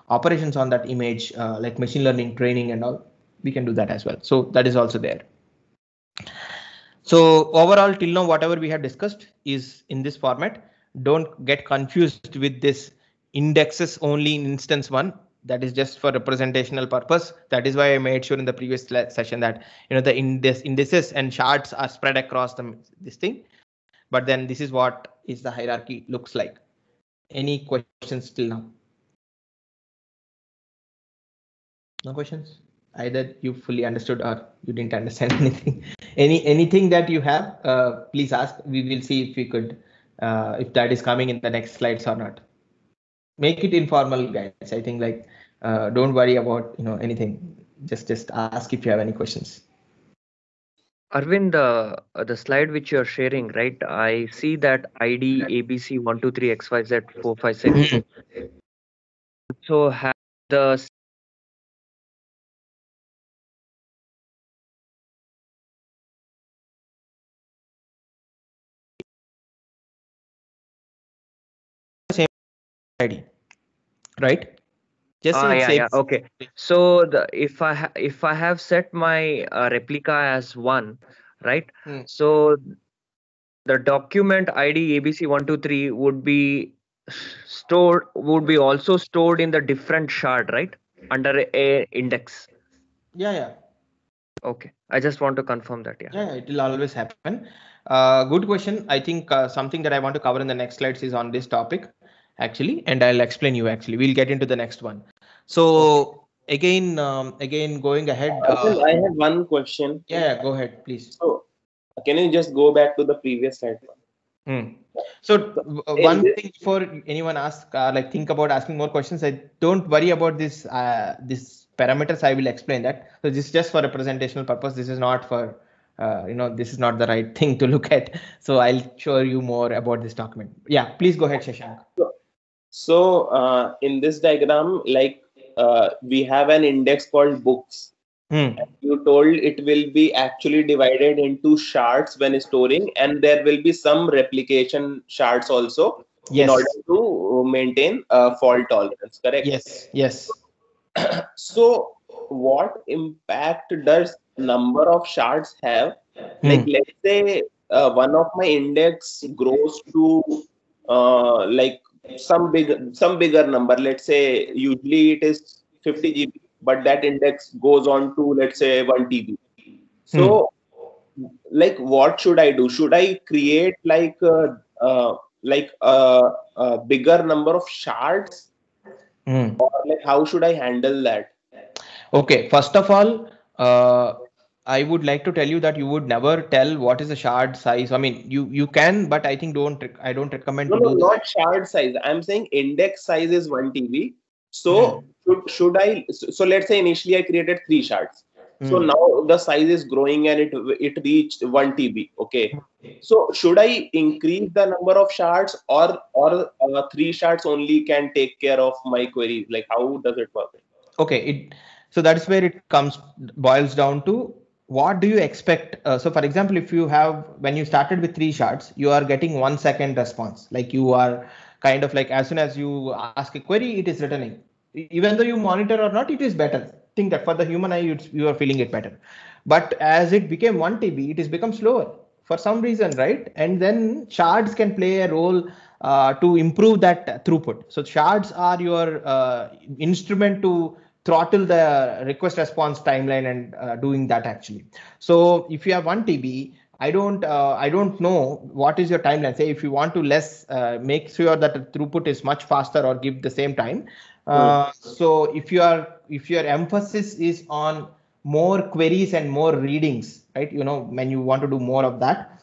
operations on that image, like machine learning training and all, we can do that as well. So that is also there. So overall, till now, whatever we have discussed is in this format. Don't get confused with this indexes only in instance one. That is just for representational purpose. That is why I made sure in the previous session that the indices and charts are spread across this thing. But then this is what is the hierarchy looks like. Any questions till now? No questions? Either you fully understood or you didn't understand anything. Anything that you have, please ask. We will see if we could, if that is coming in the next slides or not. Make it informal, guys. I think like don't worry about anything. Just ask if you have any questions. Arvind, the slide which you're sharing, right? I see that ID ABC 123 XYZ 456. So have the same ID, right? Just yeah, okay. So if I have set my replica as 1, right? So the document ID ABC123 would be also stored in the different shard, right? Under a index. Yeah. Okay, I just want to confirm that. Yeah, it will always happen. Good question. I think something that I want to cover in the next slides is on this topic actually, and I'll explain you actually. We'll get into the next one. So again going ahead. I have one question. Yeah, go ahead, please. So can you just go back to the previous slide? So one thing before anyone asks, like think about asking more questions, I don't worry about this parameters. I will explain that. So this is just for representational purpose. This is not for this is not the right thing to look at. So I'll show you more about this document. Yeah, please go ahead, Shashank. So in this diagram, like we have an index called books. You told it will be actually divided into shards when storing, and there will be some replication shards also in order to maintain fault tolerance, correct? Yes. So what impact does number of shards have? Like let's say one of my index grows to like some bigger number. Let's say usually it is 50 GB, but that index goes on to, let's say, 1 TB. So like what should I do? Should I create like a bigger number of shards, or like how should I handle that? Okay, first of all, I would like to tell you that you would never tell what is the shard size. I mean, you can, but I think I don't recommend. No, not shard size. I'm saying index size is 1 TB. So should I? So let's say initially I created 3 shards. So now the size is growing and it reached 1 TB. Okay. So should I increase the number of shards, or 3 shards only can take care of my query? Like how does it work? Okay. So that's where it boils down to what do you expect? So for example, if you have, when you started with 3 shards, you are getting 1 second response. Like you are kind of like, as soon as you ask a query, it is returning. Even though you monitor or not, it is better. Think that for the human eye, you are feeling it better. But as it became 1 TB, it has become slower for some reason, right? And then shards can play a role to improve that throughput. So shards are your instrument to throttle the request response timeline and doing that actually. So if you have 1 TB, I don't know what is your timeline. Say if you want to make sure that the throughput is much faster or give the same time. So if your emphasis is on more queries and more readings, right? When you want to do more of that,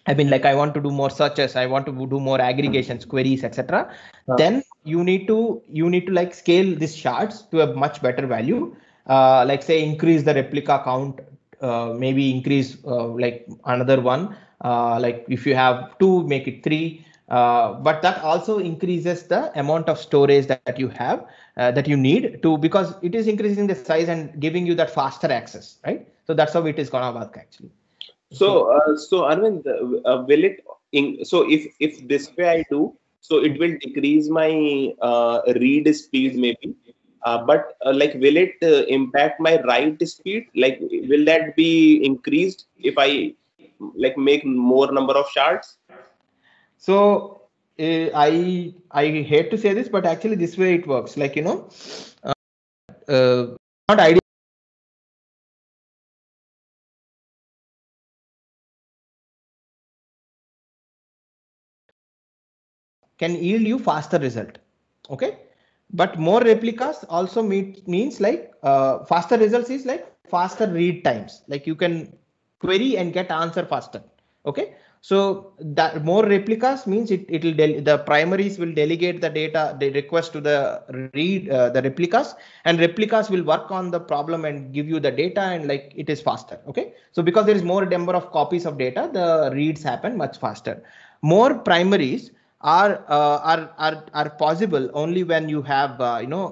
I mean, like I want to do more searches, I want to do more aggregations, queries, etc. Then you need to like scale these shards to a much better value. Like say increase the replica count, maybe increase like another one. Like if you have 2, make it 3. But that also increases the amount of storage that you have, that you need to, because it is increasing the size and giving you that faster access, right? So that's how it is gonna work actually. So Arvind, will it so if this way I do, so it will decrease my read speed maybe, but like will it impact my write speed? Like will that be increased if I like make more number of shards? So I hate to say this, but actually this way it works. Like not ideal. Can yield you faster result. Okay, but more replicas also means like faster results is like faster read times. Like you can query and get answer faster. Okay, so that more replicas means it will the primaries will delegate the data, the request to the read the replicas, and replicas will work on the problem and give you the data, and like it is faster. Okay, so because there is more number of copies of data, the reads happen much faster. More primaries are possible only when you have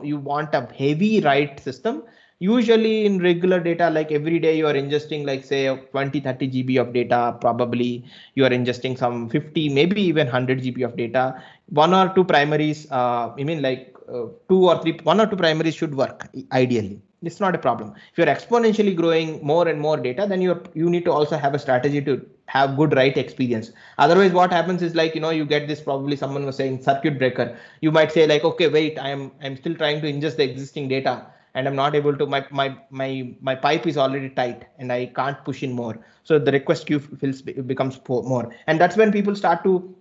you want a heavy write system. Usually in regular data, like every day you are ingesting like say 20-30 GB of data, probably you are ingesting some 50, maybe even 100 GB of data. 1 or 2 primaries, I mean like 1 or 2 primaries should work ideally. It's not a problem. If you're exponentially growing more and more data, then you need to also have a strategy to have good write experience. Otherwise what happens is like you get this, probably someone was saying circuit breaker. You might say like, okay, wait, I'm still trying to ingest the existing data and I'm not able to, my pipe is already tight and I can't push in more, so the request queue becomes more. And that's when people start to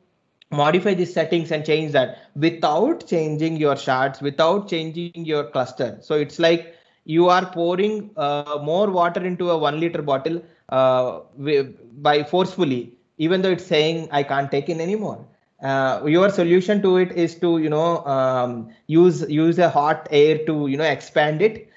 modify these settings and change that without changing your shards, without changing your cluster. So it's like you are pouring more water into a 1 liter bottle by forcefully, even though it's saying I can't take in anymore. Your solution to it is to use a hot air to expand it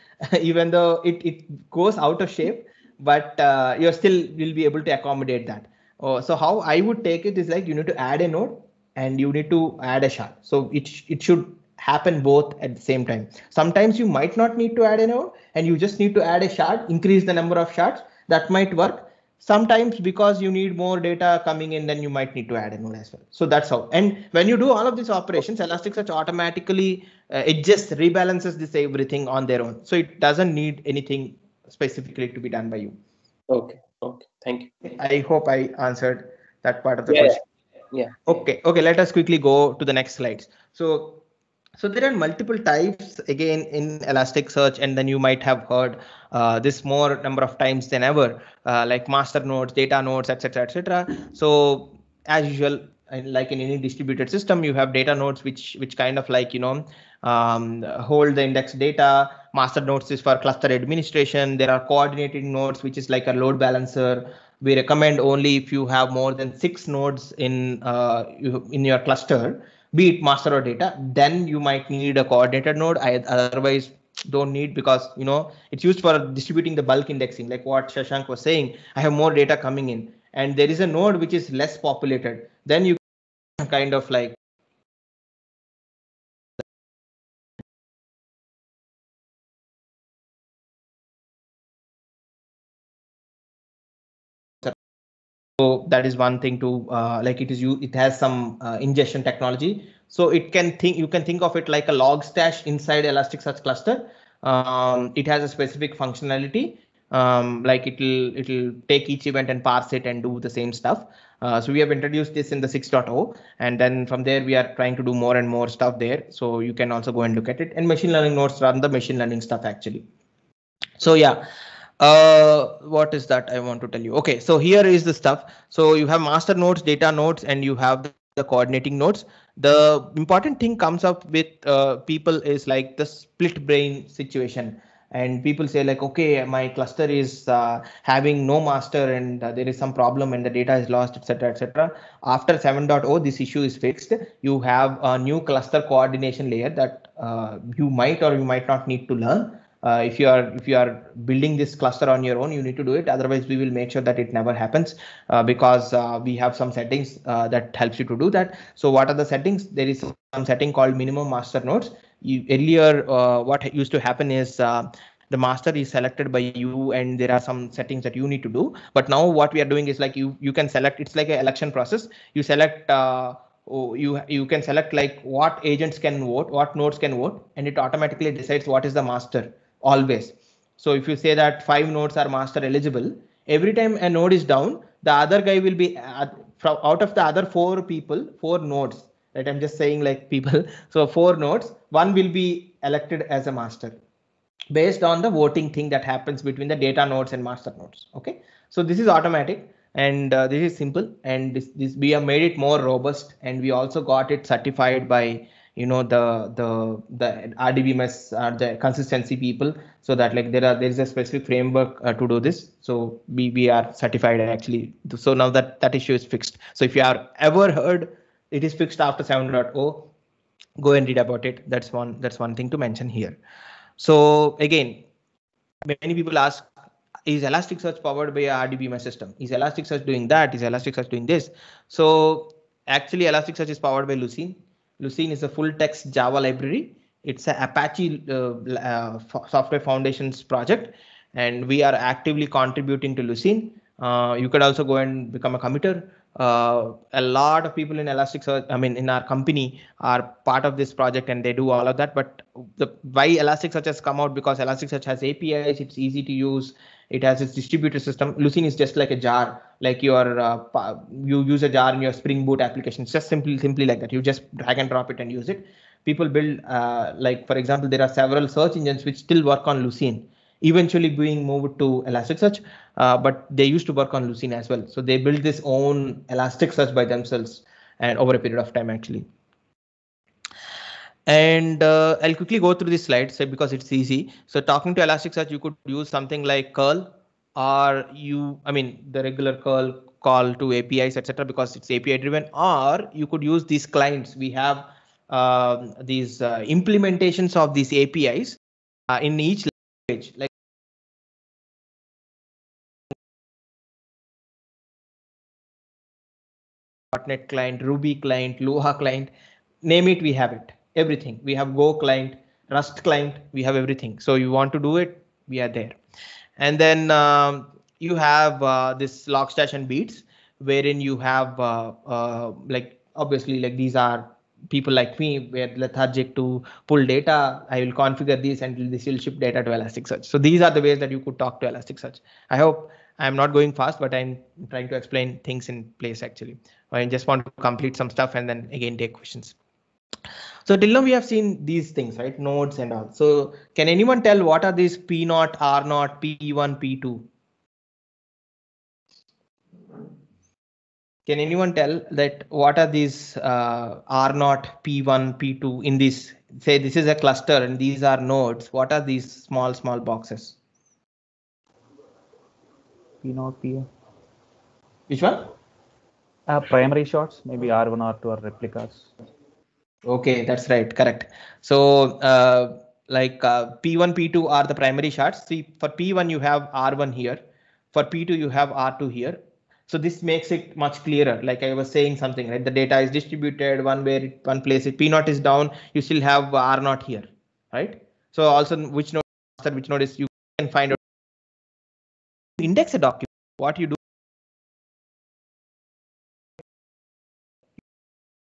even though it goes out of shape, but you still will be able to accommodate that. So how I would take it is like you need to add a node and you need to add a shard. So it should happen both at the same time. Sometimes you might not need to add a node and you just need to add a shard, increase the number of shards. That might work. Sometimes because you need more data coming in, then you might need to add a node as well. So that's how. And when you do all of these operations, Elasticsearch automatically it just rebalances this everything on their own. So it doesn't need anything specifically to be done by you. Okay. Thank you. I hope I answered that part of the question. Yeah. Okay. Let us quickly go to the next slides. So there are multiple types again in Elasticsearch, and then you might have heard this more number of times than ever, like master nodes, data nodes, etc., etc. So as usual, like in any distributed system, you have data nodes which kind of like hold the index data. Master nodes is for cluster administration. There are coordinating nodes, which is like a load balancer. We recommend only if you have more than 6 nodes in your cluster, be it master or data, then you might need a coordinated node. Otherwise don't need, because it's used for distributing the bulk indexing, like what Shashank was saying. I have more data coming in and there is a node which is less populated, then you kind of like so that is one thing to like it has some ingestion technology. So you can think of it like a log stash inside Elasticsearch cluster. It has a specific functionality, like it'll take each event and parse it and do the same stuff. So we have introduced this in the 6.0, and then from there we are trying to do more and more stuff there. So you can also go and look at it, and machine learning nodes run the machine learning stuff actually. So yeah. What is that I want to tell you? Okay, so here is the stuff. So you have master nodes, data nodes, and you have the coordinating nodes. The important thing comes up with people is like the split brain situation. and people say like, okay, my cluster is having no master and there is some problem and the data is lost, etc., etc. After 7.0, this issue is fixed. You have a new cluster coordination layer that you might or you might not need to learn. If you are building this cluster on your own, you need to do it. Otherwise, we will make sure that it never happens because we have some settings that helps you to do that. So what are the settings? There is some setting called minimum master nodes. Earlier, what used to happen is the master is selected by you and there are some settings that you need to do. But now what we are doing is like you can select. It's like an election process. You select. You can select like what agents can vote, what nodes can vote, and it automatically decides what is the master always. So if you say that 5 nodes are master eligible, every time a node is down, the other guy will be from out of the other 4 people, 4 nodes, right? I'm just saying like people. So 4 nodes, one will be elected as a master based on the voting thing that happens between the data nodes and master nodes. Okay, so this is automatic and this is simple, and this we have made it more robust, and we also got it certified by the RDBMS the consistency people, so that like there is a specific framework to do this. So we are certified actually. So now that issue is fixed. So if you are ever heard it is fixed after 7.0, go and read about it. That's one thing to mention here. So again, many people ask, is Elasticsearch powered by a RDBMS system? Is Elasticsearch doing that? Is Elasticsearch doing this? So actually Elasticsearch is powered by Lucene. Lucene is a full text Java library. It's an Apache Software Foundations project, and we are actively contributing to Lucene. You could also go and become a committer. A lot of people in Elasticsearch, in our company, are part of this project and they do all of that. But why Elasticsearch has come out, because Elasticsearch has APIs, it's easy to use, it has its distributed system. Lucene is just like a jar, like you use a jar in your Spring Boot application. It's just simply like that. You just drag and drop it and use it. People build, like for example, there are several search engines which still work on Lucene, eventually being moved to Elasticsearch, but they used to work on Lucene as well. So they built this own Elasticsearch by themselves and over a period of time actually. And I'll quickly go through this slide because it's easy. So talking to Elasticsearch, you could use something like curl, or the regular curl call to APIs, etc., because it's API driven, or you could use these clients. We have these implementations of these APIs in each language, like .NET client, Ruby client, Lua client, name it, we have it. Everything. We have Go client, Rust client, we have everything. So you want to do it, we are there. And then you have this Logstash and Beats, wherein you have like obviously like these are people like me, we're lethargic to pull data. I will configure this and this will ship data to Elasticsearch. So these are the ways that you could talk to Elasticsearch. I hope I'm not going fast, but I'm trying to explain things in place actually. I just want to complete some stuff and then again take questions. So till now we have seen these things, right? Nodes and all. So can anyone tell what are these P0, R0, P1, P2? Can anyone tell that what are these R0, P1, P2 in this? Say this is a cluster and these are nodes. What are these small boxes? P0, P1. Which one? Primary shards, maybe R1, R2 or replicas. Okay, that's right, correct. So P1, P2 are the primary shards. See, for P1 you have R1 here. For P2 you have R2 here. So this makes it much clearer. Like I was saying something, right? The data is distributed one place. If P0 is down, you still have R0 here, right? So also which node is, you can find out. Index a document. What you do?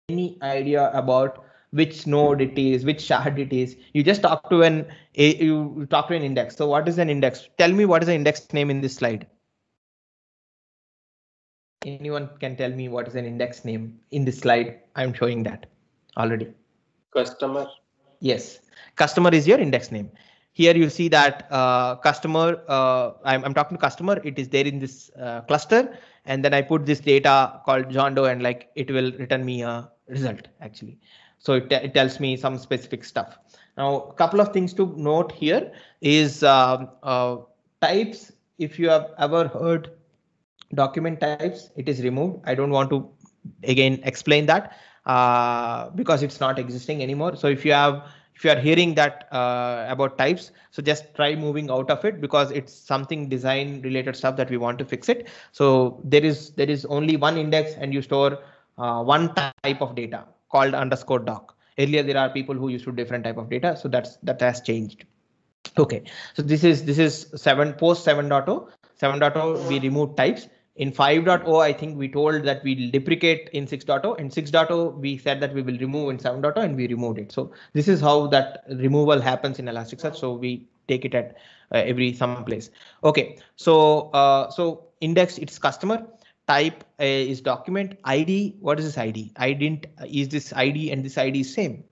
Any idea about which node it is, which shard it is? You just talk to an index. So what is an index? Tell me what is the index name in this slide. Anyone can tell me what is an index name in this slide? I'm showing that already. Customer. Yes, customer is your index name. Here you see that customer, I'm talking to customer. It is there in this cluster. And then I put this data called John Doe and like it will return me a result actually. So it tells me some specific stuff. Now, a couple of things to note here is types. If you have ever heard document types, it is removed. I don't want to again explain that because it's not existing anymore. So if you are hearing that about types, so just try moving out of it because it's something design related stuff that we want to fix it. So there is only one index and you store one type of data called _doc. Earlier there are people who used to different type of data, so that has changed. Okay, so this is post 7.0. 7.0 we remove types. In 5.0, I think we told that we'll deprecate in 6.0. In 6.0, we said that we will remove in 7.0 and we removed it. So this is how that removal happens in Elasticsearch. So we take it at every some place. Okay, so so index, it's customer. Type is document. ID, what is this ID? Is this ID and this ID is same?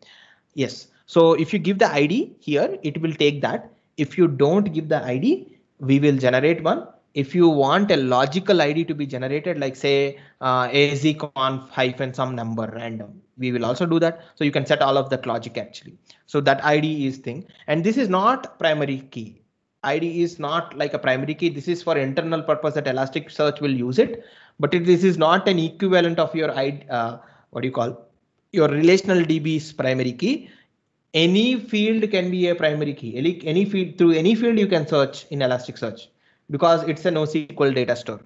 Yes. So if you give the ID here, it will take that. If you don't give the ID, we will generate one. If you want a logical ID to be generated, like say azconf hyphen some number random, we will also do that. So you can set all of that logic actually. So that ID is thing. And this is not primary key. ID is not like a primary key. This is for internal purpose that Elasticsearch will use it. But this is not an equivalent of your ID, what do you call your relational DB's primary key. Any field can be a primary key. Any field, through any field you can search in Elasticsearch because it's a NoSQL data store.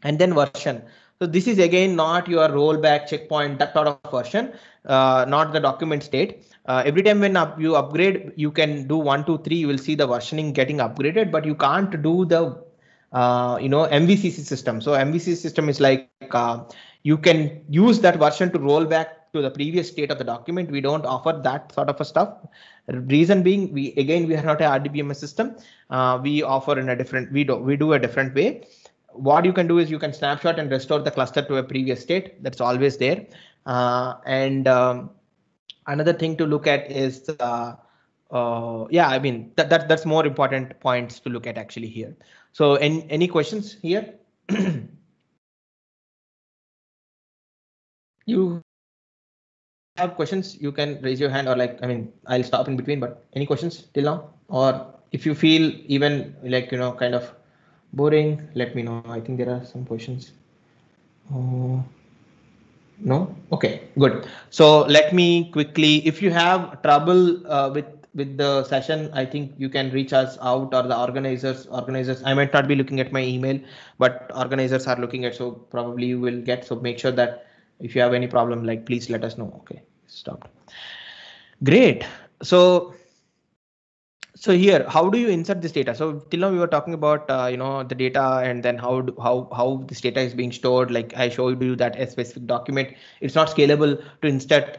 And then version. So this is again not your rollback checkpoint, that sort of version, not the document state. Every time when you upgrade, you can do 1, 2, 3. You will see the versioning getting upgraded, but you can't do the MVCC system. So MVCC system is like you can use that version to roll back to the previous state of the document. We don't offer that sort of a stuff. Reason being, we are not a RDBMS system. We offer in a different, we do a different way. What you can do is you can snapshot and restore the cluster to a previous state. That's always there. Another thing to look at is yeah, I mean that's more important points to look at actually here. So any questions here? You have questions, you can raise your hand, or like, I mean, I'll stop in between, but any questions till now? Or if you feel even like, kind of boring, let me know. I think there are some questions. No? Okay, good. So let me quickly, if you have trouble with the session, I think you can reach us out, or the organizers. I might not be looking at my email, but organizers are looking at, so probably you will get. So make sure that if you have any problem, like, please let us know. Okay, stopped. Great. So here, how do you insert this data? So till now we were talking about the data, and then how this data is being stored. Like I showed you that a specific document, it's not scalable to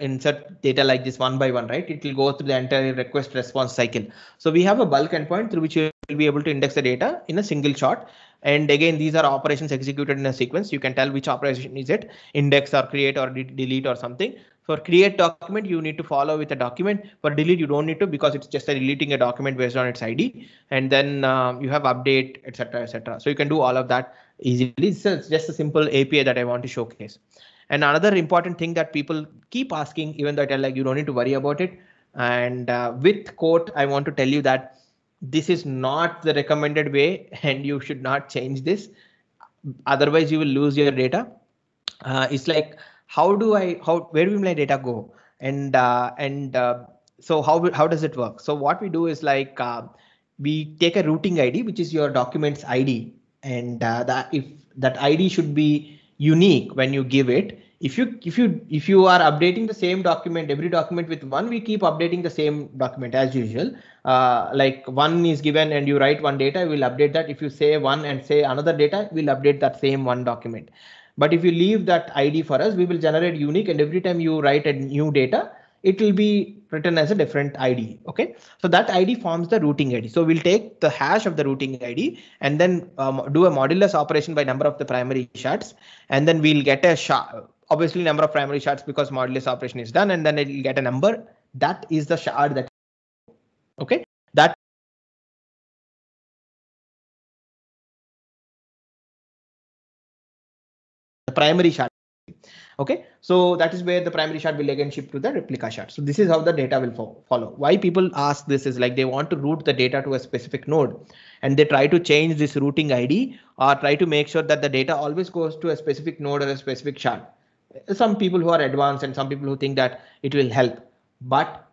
insert data like this one by one, right? It will go through the entire request response cycle. So we have a bulk endpoint through which you will be able to index the data in a single shot. And again, these are operations executed in a sequence. You can tell which operation is it, index or create or delete or something. For create document, you need to follow with a document. For delete, you don't need to, because it's just deleting a document based on its ID. And then you have update, etc., etc. So you can do all of that easily. So it's just a simple API that I want to showcase. And another important thing that people keep asking, even though I tell like you don't need to worry about it. And with quote, I want to tell you that this is not the recommended way, and you should not change this. Otherwise, you will lose your data. It's like, where will my data go? And so how does it work? So what we do is like we take a routing ID, which is your document's ID, and if that ID should be unique when you give it. If you are updating the same document, every document with one, we keep updating the same document as usual. Like one is given and you write one data, we'll update that. If you say one and say another data, we'll update that same one document. But if you leave that ID for us, we will generate unique, and every time you write a new data, it will be written as a different ID. Okay, so that ID forms the routing ID. So we'll take the hash of the routing ID and then do a modulus operation by number of the primary shards, and then we'll get a shard, obviously number of primary shards, because modulus operation is done, and then it'll get a number. That is the shard that, okay, that the primary shard. Okay, so that is where the primary shard will again ship to the replica shard. So this is how the data will follow. Why people ask this is like they want to route the data to a specific node, and they try to change this routing ID or try to make sure that the data always goes to a specific node or a specific shard. Some people who are advanced and some people who think that it will help, but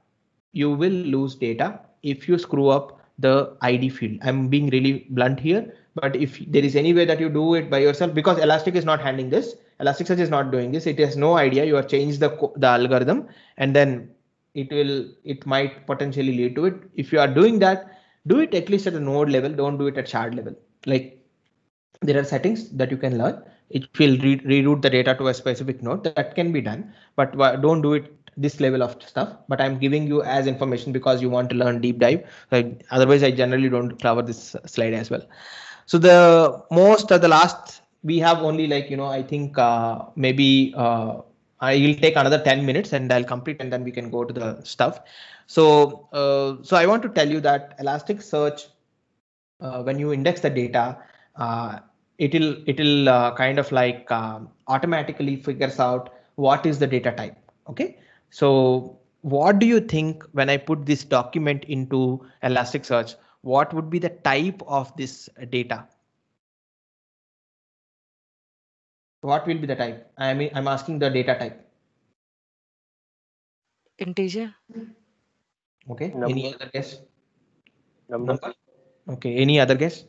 you will lose data if you screw up the ID field. I'm being really blunt here, but if there is any way that you do it by yourself, because Elastic is not handling this, Elasticsearch is not doing this, it has no idea. You have changed the algorithm, and then it might potentially lead to it. If you are doing that, do it at least at the node level. Don't do it at shard level. Like there are settings that you can learn. It will reroute the data to a specific node. That can be done, but don't do it this level of stuff. But I'm giving you as information because you want to learn deep dive. Otherwise, I generally don't cover this slide as well. So the last, we have only like, I think maybe I will take another 10 minutes and I'll complete, and then we can go to the stuff. So I want to tell you that Elasticsearch, when you index the data, it'll kind of like automatically figures out what is the data type. Okay, so what do you think when I put this document into Elasticsearch, what would be the type of this data? What will be the type? I'm asking the data type. Integer. Okay. Number. Any other guess? Number. Okay. Any other guess?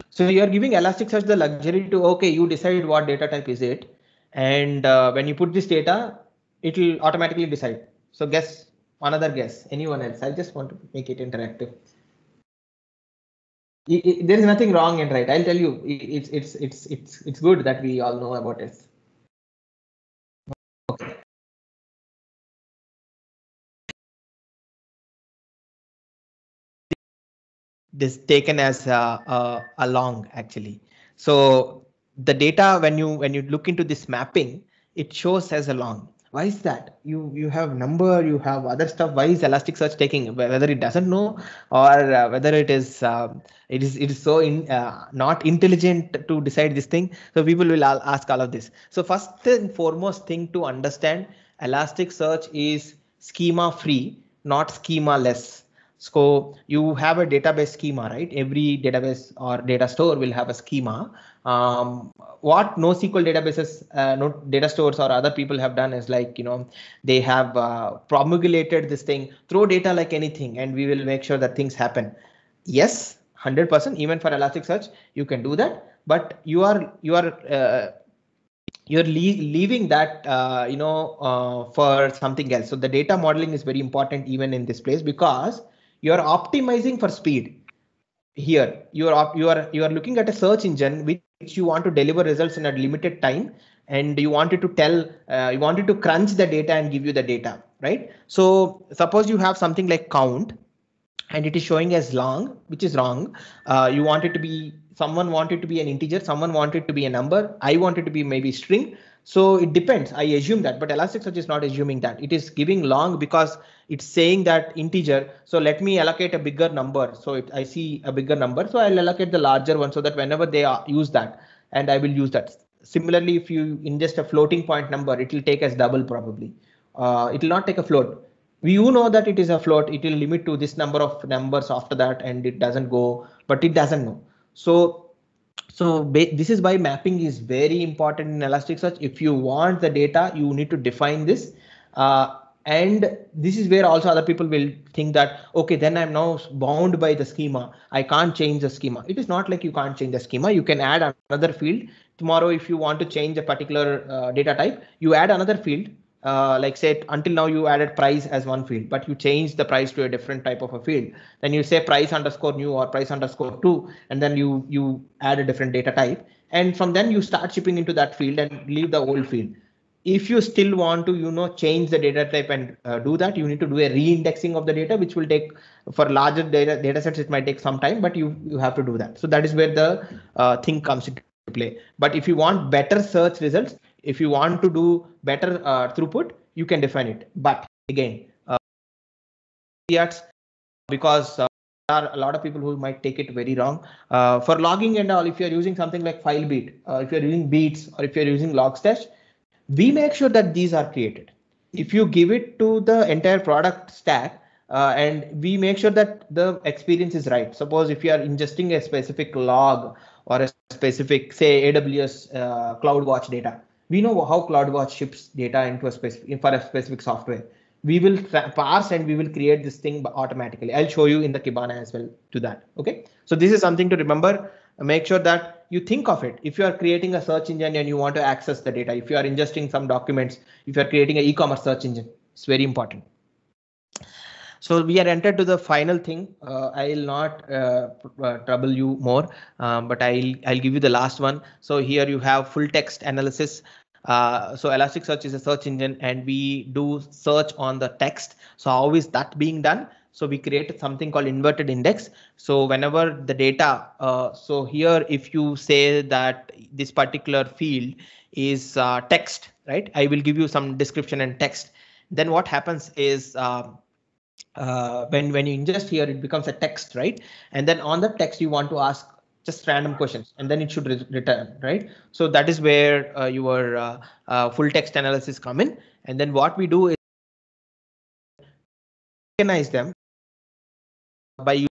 So you are giving Elasticsearch the luxury to, okay, you decide what data type is it, and when you put this data, it will automatically decide. So guess, another guess. Anyone else? I just want to make it interactive. There is nothing wrong and right. I'll tell you, it's good that we all know about it. Okay. This taken as a long actually. So the data, when you look into this mapping, it shows as a long. Why is that? You have number, you have other stuff. Why is Elasticsearch taking, whether it doesn't know or whether it is so not intelligent to decide this thing? So people will ask all of this. So first and foremost thing to understand, Elasticsearch is schema free, not schema less. So you have a database schema, right? Every database or data store will have a schema. What NoSQL databases, data stores or other people have done is like, they have promulgated this thing, throw data like anything, and we will make sure that things happen. Yes, 100%. Even for Elasticsearch, you can do that, but you're leaving that for something else. So the data modeling is very important even in this place, because you're optimizing for speed. Here you are looking at a search engine which you want to deliver results in a limited time, and you wanted to you wanted to crunch the data and give you the data, right? So suppose you have something like count and it is showing as long, which is wrong. You want it to be, someone wanted to be an integer, someone wanted to be a number, I wanted to be maybe string. So it depends. I assume that, but Elasticsearch is not assuming that. It is giving long because it's saying that integer. So let me allocate a bigger number. So I see a bigger number, so I'll allocate the larger one so that whenever they use that, and I will use that. Similarly, if you ingest a floating point number, it will take as double probably. It will not take a float. You know that it is a float, it will limit to this number of numbers after that, and it doesn't go, but it doesn't know. So this is why mapping is very important in Elasticsearch. If you want the data, you need to define this. And this is where also other people will think that, okay, then I'm now bound by the schema. I can't change the schema. It is not like you can't change the schema. You can add another field. Tomorrow, if you want to change a particular data type, you add another field. Like say until now you added price as one field, but you change the price to a different type of a field. Then you say price underscore new or price underscore 2, and then you add a different data type. And from then you start shipping into that field and leave the old field. If you still want to, change the data type and do that, you need to do a reindexing of the data, which will take, for larger data sets, it might take some time, but you have to do that. So that is where the thing comes into play. But if you want better search results, if you want to do better throughput, you can define it. But again, because are a lot of people who might take it very wrong. For logging and all, if you're using something like FileBeat, if you're using Beats, or if you're using Logstash, we make sure that these are created. If you give it to the entire product stack, and we make sure that the experience is right. Suppose if you are ingesting a specific log or a specific, say, AWS CloudWatch data, we know how CloudWatch ships data into a specific, for a specific software. We will parse and we will create this thing automatically. I'll show you in the Kibana as well to that. Okay, so this is something to remember. Make sure that you think of it. If you are creating a search engine and you want to access the data, if you are ingesting some documents, if you are creating an e-commerce search engine, it's very important. So we are entered to the final thing. I will not trouble you more, but I'll give you the last one. So here you have full text analysis. So Elasticsearch is a search engine and we do search on the text. So how is that being done? So we created something called inverted index. So whenever the data, so here if you say that this particular field is text, right? I will give you some description and text. Then what happens is when you ingest here, it becomes a text, right? And then on the text, you want to ask just random questions, and then it should return, right? So that is where your full text analysis come in. And then what we do is organize them by using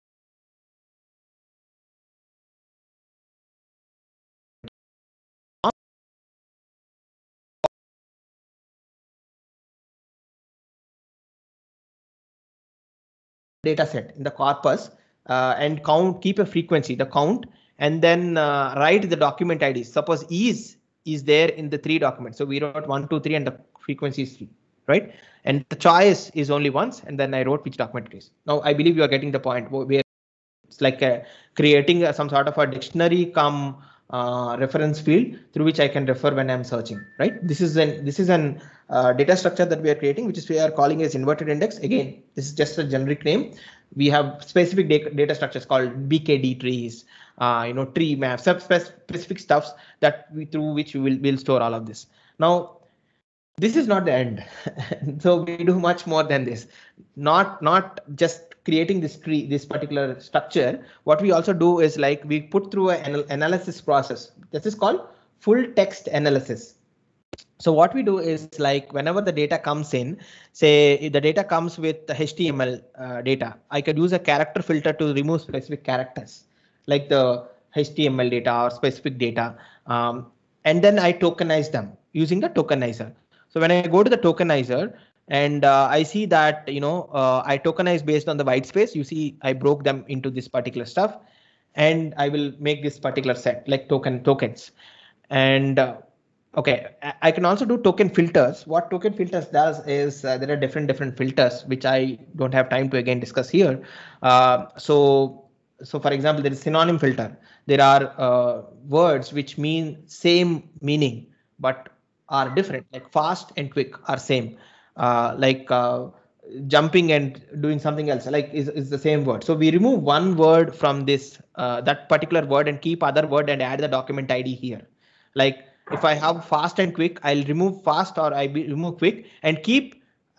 data set in the corpus and keep a frequency, the count, and then write the document ID. Suppose is there in the 3 documents. So we wrote 1, 2, 3, and the frequency is 3, right? And the choice is only once, and then I wrote which document it is. Now I believe you are getting the point where it's like creating some sort of a dictionary come reference field through which I can refer when I'm searching, right? This is an data structure that we are creating, which is we are calling as inverted index. Again, this is just a generic name. We have specific data structures called BKD trees, tree maps, specific stuffs that through which we'll store all of this. Now, this is not the end. So we do much more than this. Not just creating this tree, this particular structure. What we also do is like we put through an analysis process. This is called full text analysis. So what we do is like whenever the data comes in, say the data comes with the HTML data, I could use a character filter to remove specific characters like the HTML data or specific data. And then I tokenize them using the tokenizer. So when I go to the tokenizer and I see that, I tokenize based on the white space, you see, I broke them into this particular stuff and I will make this particular set like tokens. And okay, I can also do token filters. What token filters does is there are different filters, which I don't have time to again discuss here. So for example, there is synonym filter. There are words which mean same meaning, but are different, like fast and quick are same, like jumping and doing something else like is the same word. So we remove one word from this that particular word and keep other word and add the document ID here. Like if I have fast and quick, I'll remove fast or remove quick and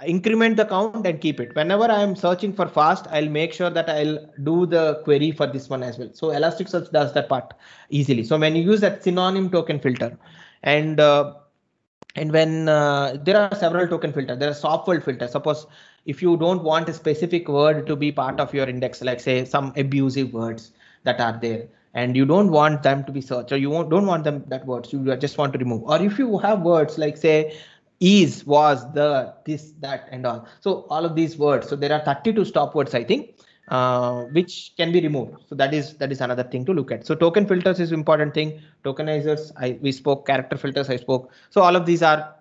increment the count and keep it. Whenever I am searching for fast, I'll make sure that I'll do the query for this one as well. So Elasticsearch does that part easily. So when you use that synonym token filter and when there are several token filters, there are soft word filters. Suppose if you don't want a specific word to be part of your index, like say some abusive words that are there, and you don't want them to be searched, or you don't want them that words, you just want to remove. Or if you have words like say is, was, the, this, that, and all. So all of these words. So there are 32 stop words, I think, which can be removed. So that is another thing to look at. So token filters is important thing. Tokenizers, we spoke. Character filters, I spoke. So all of these are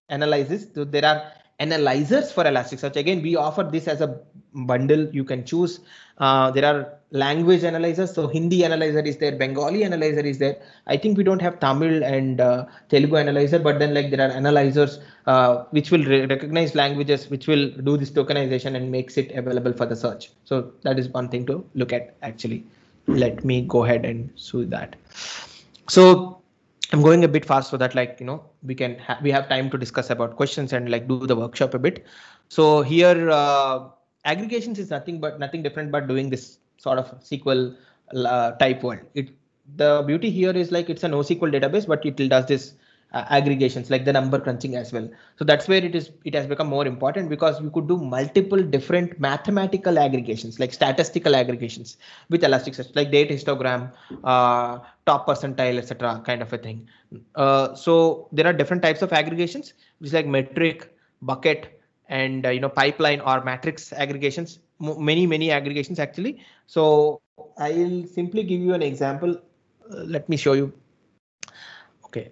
analyzes. So there are analyzers for Elasticsearch. Again, we offer this as a bundle. You can choose. There are language analyzers. So Hindi analyzer is there. Bengali analyzer is there. I think we don't have Tamil and Telugu analyzer, but then like there are analyzers which will recognize languages, which will do this tokenization and makes it available for the search. So that is one thing to look at actually. Let me go ahead and show that. So I'm going a bit fast so that we have time to discuss about questions and like do the workshop a bit. So here aggregations is nothing different but doing this sort of SQL type world. The beauty here is like it's a NoSQL database, but it does this aggregations like the number crunching as well. So that's where it has become more important, because you could do multiple different mathematical aggregations, like statistical aggregations with Elasticsearch, like date histogram, top percentile, etc. kind of a thing. So there are different types of aggregations, which is like metric, bucket, and pipeline or matrix aggregations. Many aggregations actually. So I'll simply give you an example. Let me show you. Okay.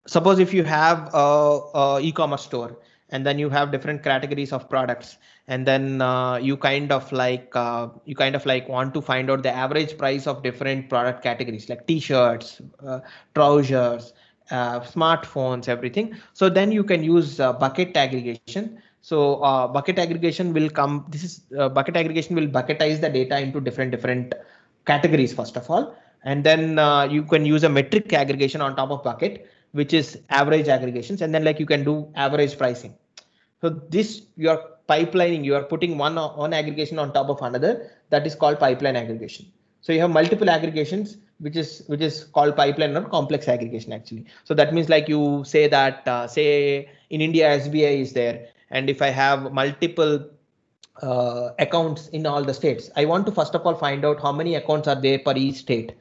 Suppose if you have a e-commerce store, and then you have different categories of products, and then you kind of like want to find out the average price of different product categories, like t-shirts, trousers, smartphones, everything. So then you can use bucket aggregation. So bucket aggregation will come. This is bucket aggregation will bucketize the data into different categories first of all, and then you can use a metric aggregation on top of bucket, which is average aggregations, and then like you can do average pricing. So this you are pipelining, you are putting one aggregation on top of another. That is called pipeline aggregation. So you have multiple aggregations, which is called pipeline or complex aggregation actually. So that means like you say that say in India SBI is there, and if I have multiple accounts in all the states, I want to first of all find out how many accounts are there per each state.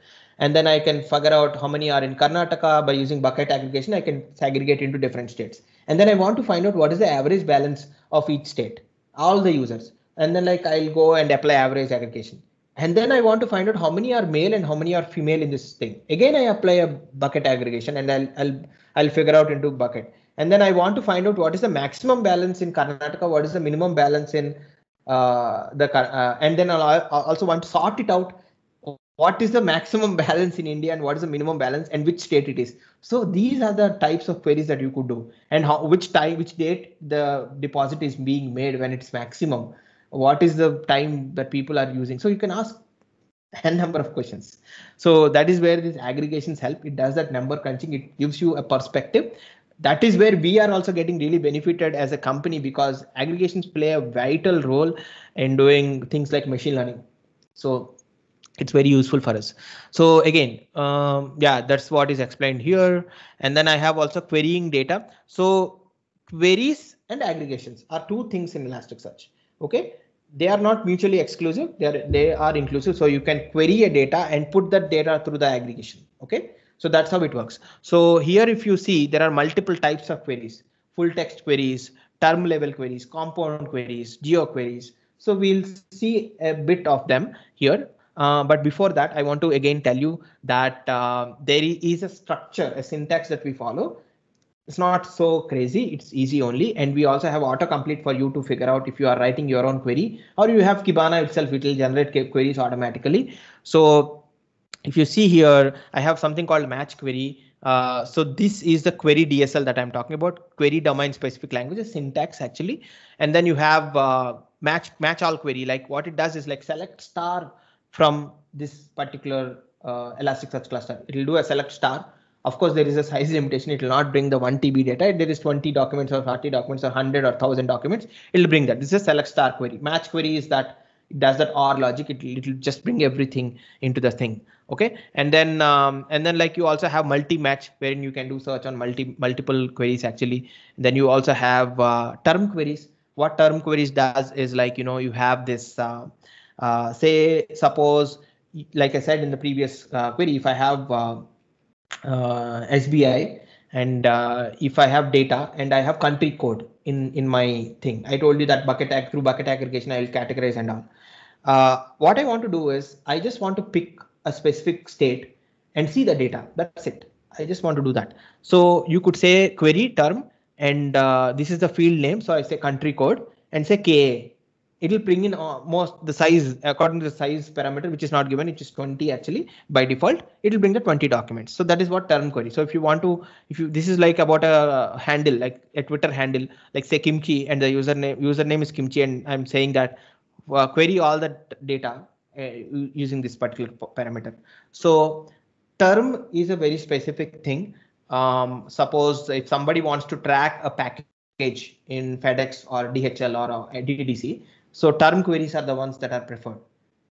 And then I can figure out how many are in Karnataka. By using bucket aggregation, I can segregate into different states. And then I want to find out what is the average balance of each state, all the users. And then like I'll go and apply average aggregation. And then I want to find out how many are male and how many are female in this thing. Again, I apply a bucket aggregation, and I'll figure out into bucket. And then I want to find out what is the maximum balance in Karnataka, what is the minimum balance in and then I'll also want to sort it out. What is the maximum balance in India and what is the minimum balance and which state it is. So these are the types of queries that you could do, and which date the deposit is being made when it's maximum. What is the time that people are using? So you can ask a number of questions. So that is where these aggregations help. It does that number crunching. It gives you a perspective. That is where we are also getting really benefited as a company, because aggregations play a vital role in doing things like machine learning. So it's very useful for us. So again, yeah, that's what is explained here. And then I have also querying data. So queries and aggregations are two things in Elasticsearch. Okay, they are not mutually exclusive. They are inclusive. So you can query a data and put that data through the aggregation. Okay, so that's how it works. So here, if you see, there are multiple types of queries: full text queries, term level queries, compound queries, geo queries. So we'll see a bit of them here. But before that, I want to again tell you that there is a structure, a syntax that we follow. It's not so crazy. It's easy only. And we also have autocomplete for you to figure out if you are writing your own query, or you have Kibana itself, it will generate queries automatically. So if you see here, I have something called match query. So this is the query DSL that I'm talking about, query domain specific languages, syntax actually. And then you have match all query. Like what it does is like select star from this particular Elasticsearch cluster. It will do a select star. Of course, there is a size limitation. It will not bring the 1 TB data. If there is 20 documents or 40 documents or 100 or 1000 documents, it will bring that. This is a select star query. Match query is that it does that OR logic. It will just bring everything into the thing. Okay, and then like you also have multi-match, wherein you can do search on multiple queries actually. Then you also have term queries. What term queries does is like, you know, you have this say, suppose, like I said in the previous query, if I have SBI and if I have data and I have country code in my thing, I told you that through bucket aggregation, I will categorize and all. What I want to do is I just want to pick a specific state and see the data. That's it. I just want to do that. So you could say query term, and this is the field name. So I say country code and say KA. It will bring in the size according to the size parameter, which is not given, which is 20 actually by default. It will bring the 20 documents. So that is what term query. So if you want to, this is like about a handle, like a Twitter handle, like say Kimchi, and the username is Kimchi, and I'm saying that query all the data using this particular parameter. So term is a very specific thing. Suppose if somebody wants to track a package in FedEx or DHL or DTDC, so term queries are the ones that are preferred.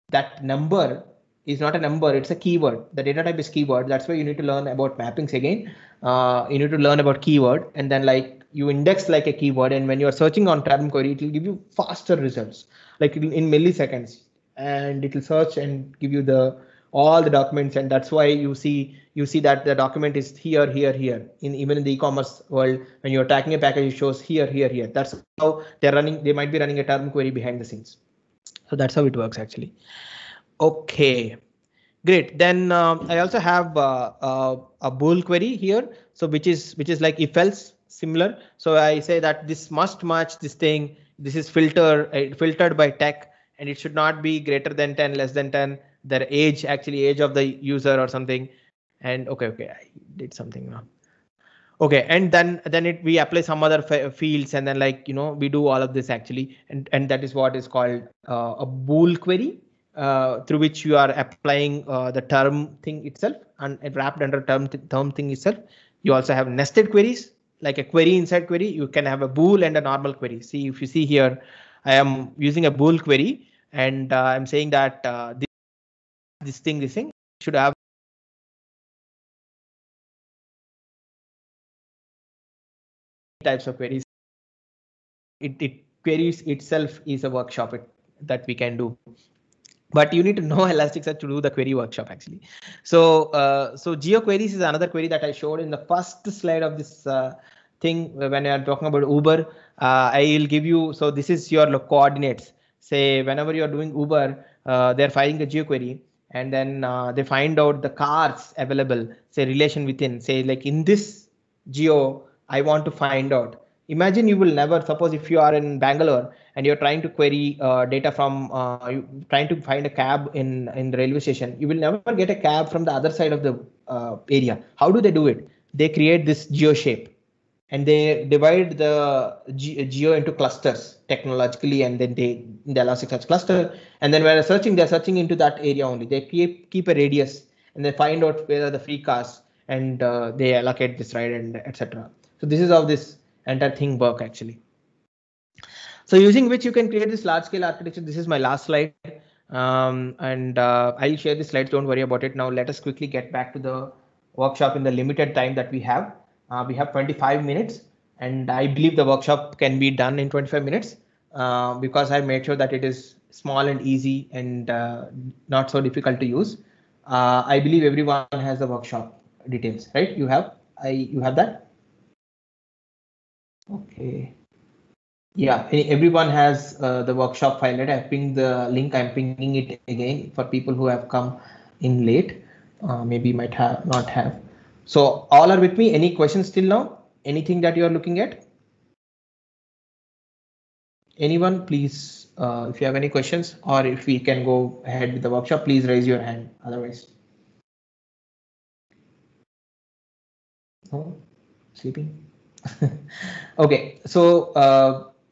that number is not a number, it's a keyword. The data type is keyword. That's why you need to learn about mappings again. You need to learn about keyword, and then like you index like a keyword, and when you are searching on term query, it will give you faster results, like in milliseconds, and it will search and give you all the documents. And that's why you see that the document is here. Even in the e-commerce world, when you're tracking a package, it shows here. That's how they might be running a term query behind the scenes. So that's how it works actually. Okay, great. Then I also have a bool query here, so which is like if else similar. So I say that this must match this thing. This is filtered by tech, and it should not be greater than 10, less than 10. Their age of the user or something. And okay, I did something wrong. Okay, and then we apply some other fields, and then like we do all of this actually, and that is what is called a bool query. Through which you are applying the term thing itself, and wrapped under term thing itself. You also have nested queries, like a query inside query. You can have a bool and a normal query. See, if you see here, I am using a bool query, and I'm saying that this thing should have types of queries. It queries itself is a workshop that we can do. But you need to know Elasticsearch to do the query workshop actually. So geo queries is another query that I showed in the first slide of this thing when I am talking about Uber. I will give you, so this is your coordinates. Say whenever you are doing Uber, they're filing a geo query, and then they find out the cars available, say relation within, say like in this geo, I want to find out. Imagine you will never, suppose if you are in Bangalore and you're trying to query data from, trying to find a cab in the railway station, you will never get a cab from the other side of the area. How do they do it? They create this geo shape, and they divide the geo into clusters technologically, and then in the Elasticsearch cluster, and then when they're searching into that area only. They keep a radius, and they find out where are the free cars, and they allocate this ride, and etc. So this is how this entire thing work actually. So using which you can create this large scale architecture. This is my last slide, and I'll share the slides. Don't worry about it. Now let us quickly get back to the workshop in the limited time that we have. We have 25 minutes, and I believe the workshop can be done in 25 minutes because I made sure that it is small and easy and not so difficult to use. I believe everyone has the workshop details, right? You have that? Okay. Yeah, everyone has the workshop file, right? I've pinged the link. I'm pinging it again for people who have come in late. Maybe might not have. So all are with me. Any questions till now? Anything that you are looking at? Anyone, please, if you have any questions, or if we can go ahead with the workshop, please raise your hand. Otherwise, no, sleeping. Okay, so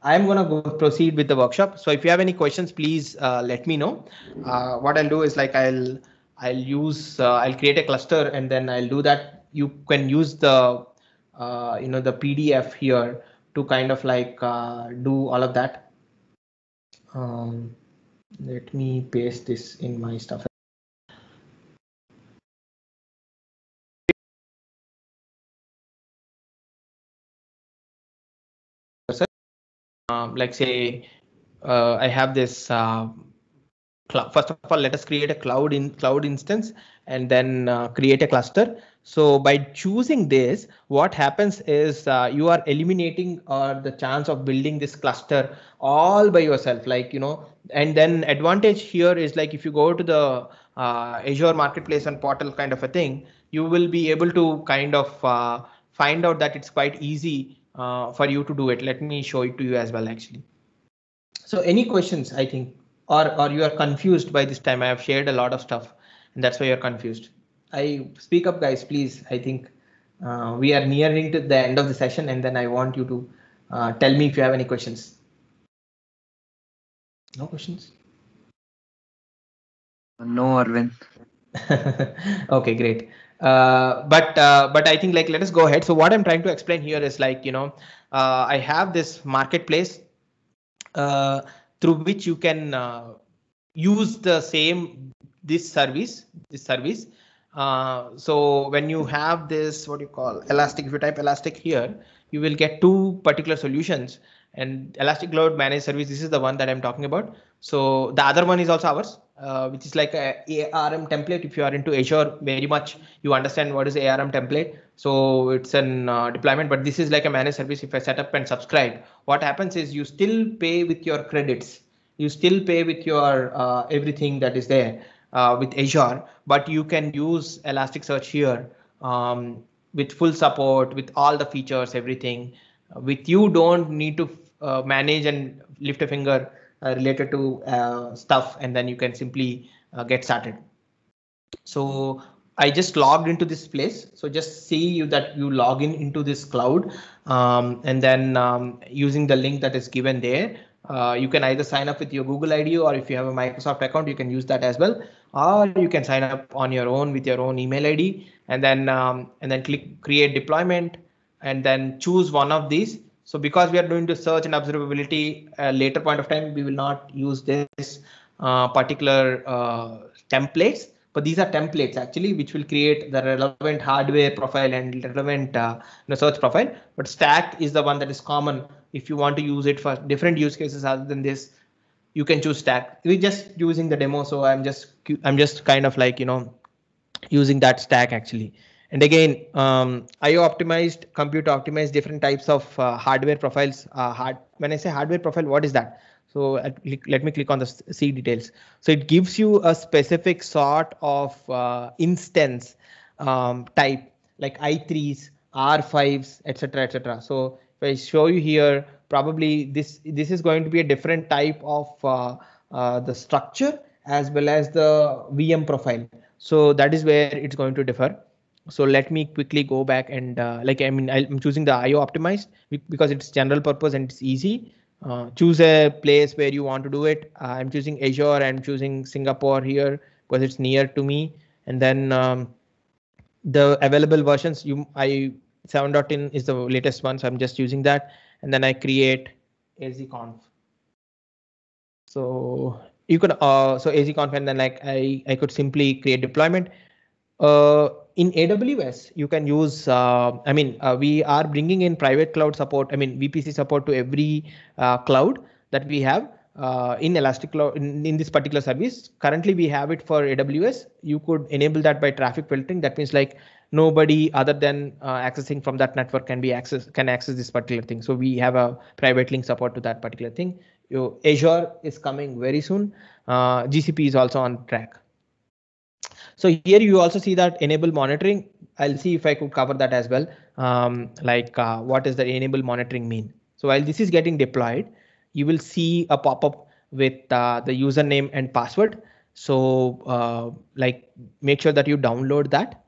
I'm gonna proceed with the workshop. So if you have any questions, please let me know. What I'll do is like I'll create a cluster, and then I'll do that. You can use the the PDF here to kind of like do all of that. Let me paste this in my stuff. Like say I have this first of all, let us create a cloud instance, and then create a cluster. So by choosing this, what happens is you are eliminating the chance of building this cluster all by yourself, like and then advantage here is like if you go to the Azure Marketplace and portal kind of a thing, you will be able to kind of find out that it's quite easy for you to do it. Let me show it to you as well actually. So any questions, I think, or you are confused by this time? I have shared a lot of stuff, and that's why you're confused. I speak up, guys, please. I think we are nearing to the end of the session, and then I want you to tell me if you have any questions. No questions? No, Arvind. Okay, great. But I think like let us go ahead. So what I'm trying to explain here is like I have this marketplace through which you can use the same this service. So when you have this, what you call Elastic, if you type Elastic here, you will get two particular solutions. And Elastic Cloud Managed Service, this is the one that I'm talking about. So the other one is also ours, which is like a ARM template. If you are into Azure very much, you understand what is ARM template. So it's an deployment, but this is like a managed service. If I set up and subscribe, what happens is you still pay with your credits. You still pay with your everything that is there with Azure, but you can use Elasticsearch here with full support, with all the features, everything. With you don't need to manage and lift a finger related to stuff, and then you can simply get started. So I just logged into this place. So just see that you log into this cloud, and then using the link that is given there, you can either sign up with your Google ID, or if you have a Microsoft account, you can use that as well, or you can sign up on your own with your own email ID, and then click create deployment, and then choose one of these. So because we are doing the search and observability, later point of time, we will not use this particular templates, but these are templates actually, which will create the relevant hardware profile and relevant search profile. But Stack is the one that is common. If you want to use it for different use cases other than this, you can choose Stack. We're just using the demo, so I'm just kind of like using that Stack actually. And again, IO optimized, compute optimized, different types of hardware profiles. When I say hardware profile, what is that? So let me click on the see details. So it gives you a specific sort of instance type, like i3s, R5s, etc., etc. So if I show you here, probably this is going to be a different type of the structure as well as the VM profile. So that is where it's going to differ. So let me quickly go back and I'm choosing the IO optimized because it's general purpose and it's easy. Choose a place where you want to do it. I'm choosing Azure. I'm choosing Singapore here because it's near to me. And then the available versions, 7.in is the latest one, so I'm just using that. And then I create azconf. So you could so azconf, and then like I could simply create deployment. In AWS, you can use, we are bringing in private cloud support, VPC support to every cloud that we have in Elastic Cloud in this particular service. Currently, we have it for AWS. You could enable that by traffic filtering. That means like nobody other than accessing from that network can access this particular thing. So we have a private link support to that particular thing. Azure is coming very soon. GCP is also on track. So here you also see that enable monitoring. I'll see if I could cover that as well. What does the enable monitoring mean? So while this is getting deployed, you will see a pop-up with the username and password. So make sure that you download that,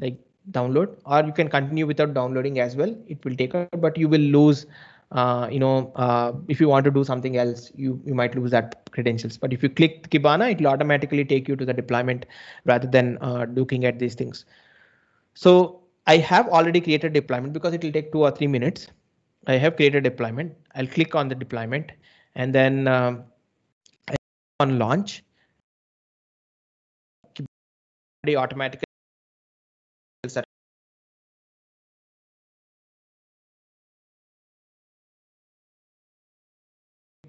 or you can continue without downloading as well. It will take, but you will lose. If you want to do something else, you might lose that credentials. But if you click Kibana, it will automatically take you to the deployment rather than looking at these things. So I have already created deployment because it will take 2 or 3 minutes. I have created deployment. I'll click on the deployment and then on launch. Automatically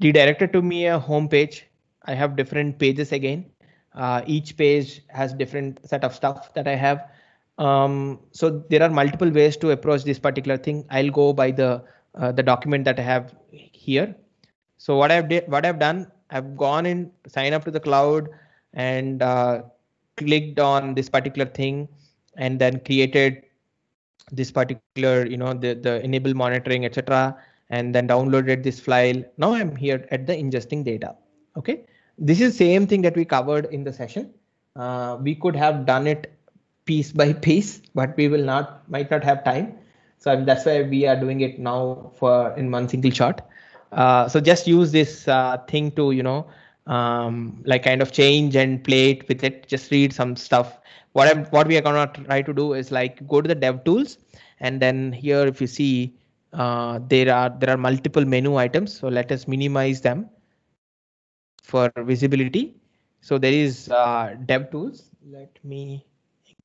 redirected to me a home page. I have different pages again. Each page has different set of stuff that I have. So there are multiple ways to approach this particular thing. I'll go by the document that I have here. So what I've done, I've gone in, sign up to the cloud, and clicked on this particular thing, and then created this particular, the enable monitoring, etc. And then downloaded this file. Now I'm here at the ingesting data. Okay, this is same thing that we covered in the session. We could have done it piece by piece, but we might not have time. So that's why we are doing it now in one single shot. So just use this thing to, kind of change and play it with it. Just read some stuff. What we are gonna try to do is go to the dev tools, and then here if you see there are multiple menu items. So let us minimize them for visibility, So there is dev tools. Let me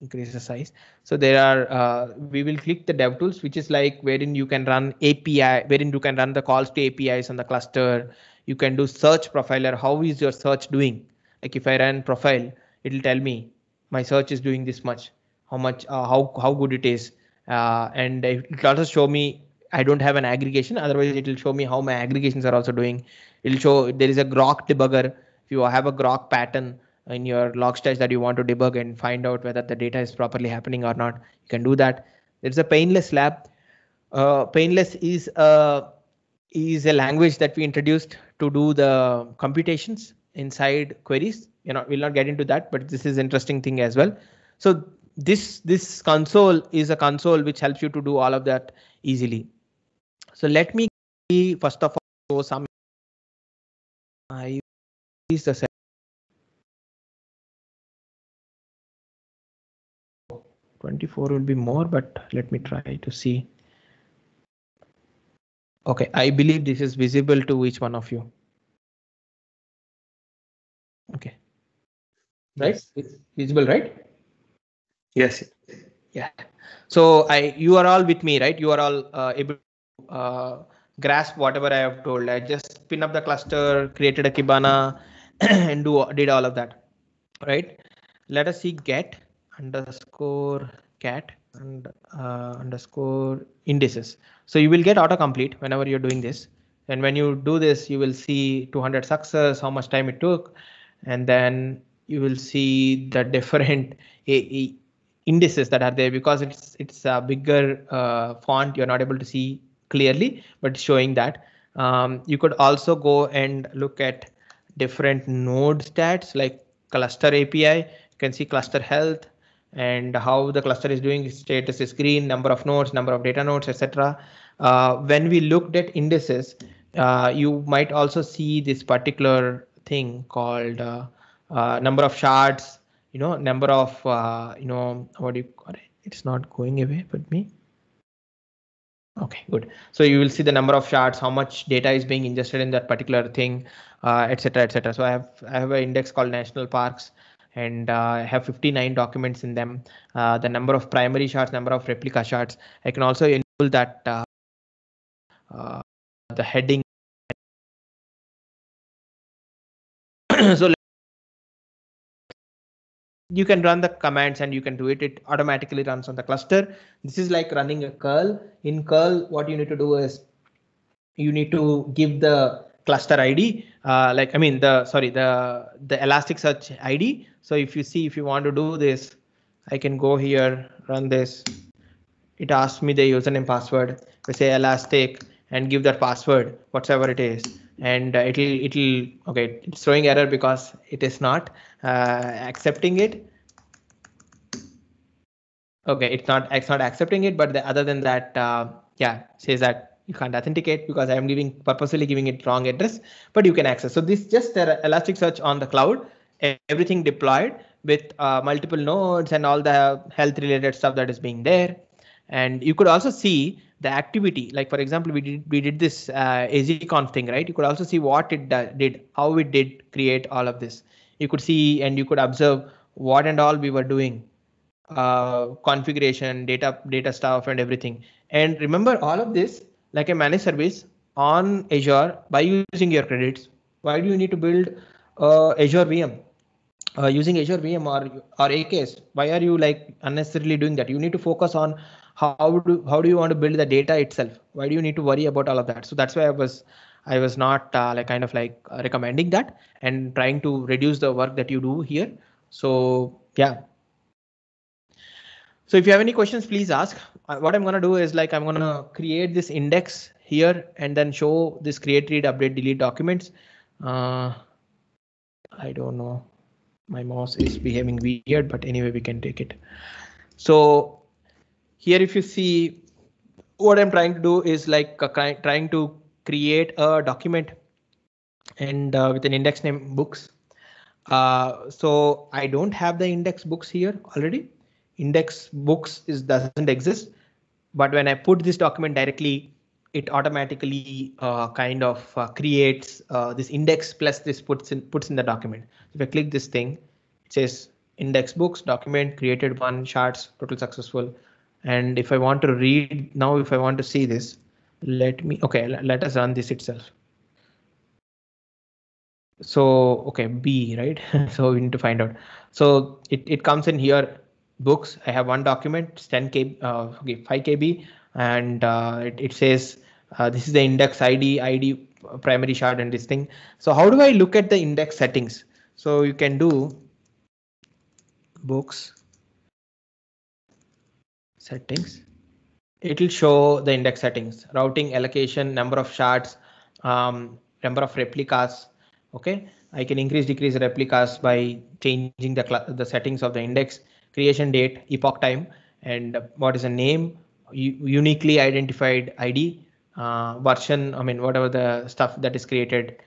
increase the size. So there are, we will click the dev tools, which is like wherein you can run API, wherein you can run the calls to APIs on the cluster. You can do search profiler. How is your search doing? Like if I run profile, it will tell me my search is doing this much, how much, how good it is. And it will also show me, I don't have an aggregation. Otherwise it will show me how my aggregations are also doing. It'll show there is a Grok debugger. If you have a Grok pattern in your Logstash that you want to debug and find out whether the data is properly happening or not, you can do that. There's a Painless lab. Painless is a language that we introduced to do the computations inside queries. We'll not get into that, but this is interesting thing as well. So this console is a console which helps you to do all of that easily. So let me first of all show some. I use the 24 will be more, but let me try to see. Okay, I believe this is visible to each one of you. Okay. Right? Yes. It's visible, right? Yes. Yeah. So you are all with me, right? You are all able to grasp whatever I have told. I just spin up the cluster, created a Kibana, and did all of that, right? Let us see get underscore cat and underscore indices. So you will get autocomplete whenever you're doing this. And when you do this, you will see 200 success, how much time it took, and then you will see the different indices that are there. Because it's a bigger font, you're not able to see clearly, but showing that. You could also go and look at different node stats like cluster API. You can see cluster health and how the cluster is doing. Status is green, number of nodes, number of data nodes, etc. When we looked at indices, you might also see this particular thing called number of shards, number of, what do you call it? It's not going away, but me. Okay, good. So you will see the number of shards, how much data is being ingested in that particular thing, etc., etc. So I have an index called national parks, and I have 59 documents in them. The number of primary shards, number of replica shards. I can also enable that the heading. So you can run the commands and you can do it. It automatically runs on the cluster. This is like running a curl. In curl, what you need to do is you need to give the cluster ID, the Elasticsearch ID. So if you want to do this, I can go here, run this. It asks me the username password. I say Elastic and give that password, whatever it is. And it'll okay, it's throwing error because it is not accepting it. Okay, it's not accepting it, but other than that, says that you can't authenticate because I am purposely giving it wrong address, but you can access. So this just Elasticsearch on the cloud, everything deployed with multiple nodes and all the health related stuff that is being there. And you could also see the activity, like for example, we did this azconf thing, right? You could also see what it did, how it did create all of this. You could see and you could observe what and all we were doing, configuration, data stuff and everything. And remember all of this like a managed service on Azure by using your credits. Why do you need to build Azure VM? Using Azure VM or AKS, why are you like unnecessarily doing that? You need to focus on how do you want to build the data itself? Why do you need to worry about all of that? So that's why I was not recommending that and trying to reduce the work that you do here. So yeah. So if you have any questions, please ask. What I'm going to do is like I'm going to create this index here and then show this create, read, update, delete documents. I don't know. My mouse is behaving weird, but anyway, we can take it. So here, if you see what I'm trying to do is like trying to create a document and with an index name books. So I don't have the index books here already. Index books doesn't exist. But when I put this document directly it automatically kind of creates this index plus this puts in the document. If I click this thing, it says index books, document, created one, charts, total successful. And if I want to read now, if I want to see this, let us run this itself. So, okay, B, right? So we need to find out. So it comes in here, books. I have one document, it's 10 KB, okay, 5 KB, and it says this is the index ID, primary shard, and this thing. So how do I look at the index settings? So you can do books settings. It will show the index settings, routing, allocation, number of shards, number of replicas. Okay, I can increase, decrease replicas by changing the settings of the index, creation date, epoch time, and what is a name, uniquely identified ID, version. I mean, whatever the stuff that is created,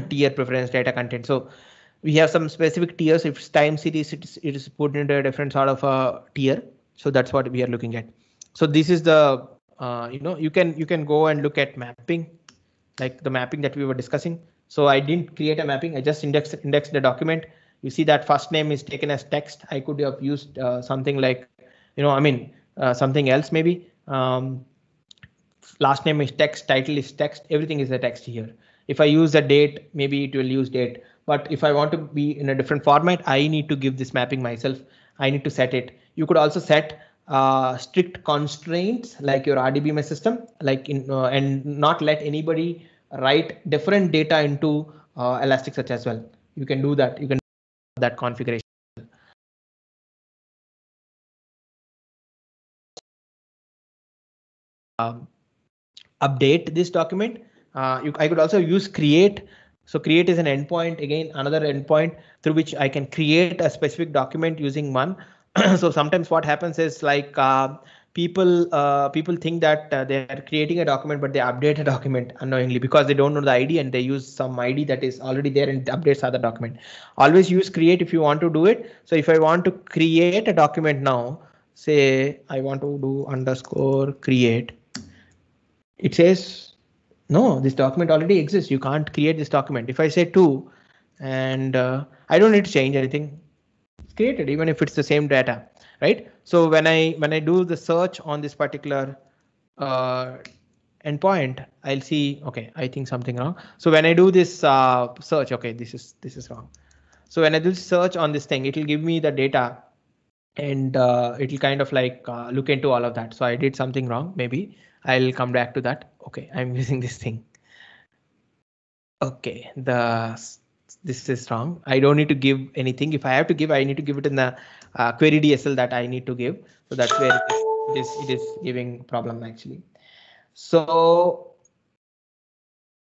tier preference, data content. So we have some specific tiers. If it's time series, it is put into a different sort of a tier. So that's what we are looking at. So this is the you can go and look at mapping, like the mapping that we were discussing. So I didn't create a mapping. I just indexed the document. You see that first name is taken as text. I could have used something like, something else maybe. Last name is text, title is text, everything is a text here. If I use a date, maybe it will use date. But if I want to be in a different format, I need to give this mapping myself. I need to set it. You could also set strict constraints like your RDBMS system, like and not let anybody write different data into Elasticsearch as well. You can do that. You can do that configuration. Update this document. I could also use create. So create is an endpoint, again, another endpoint through which I can create a specific document using one. So sometimes what happens is like people think that they are creating a document, but they update a document unknowingly because they don't know the ID and they use some ID that is already there and updates other document. Always use create if you want to do it. So if I want to create a document now, say I want to do _create. It says, no, this document already exists. You can't create this document. If I say 2 and I don't need to change anything, it's created even if it's the same data, right? So when I do the search on this particular endpoint, I'll see, okay, I think something wrong. So when I do this search, okay, this is wrong. So when I do search on this thing, it will give me the data and it will kind of like look into all of that. So I did something wrong, maybe. I'll come back to that. Okay, I'm using this thing. Okay, this is wrong. I don't need to give anything. If I have to give, I need to give it in the query DSL that I need to give. So that's where it is giving problem actually. So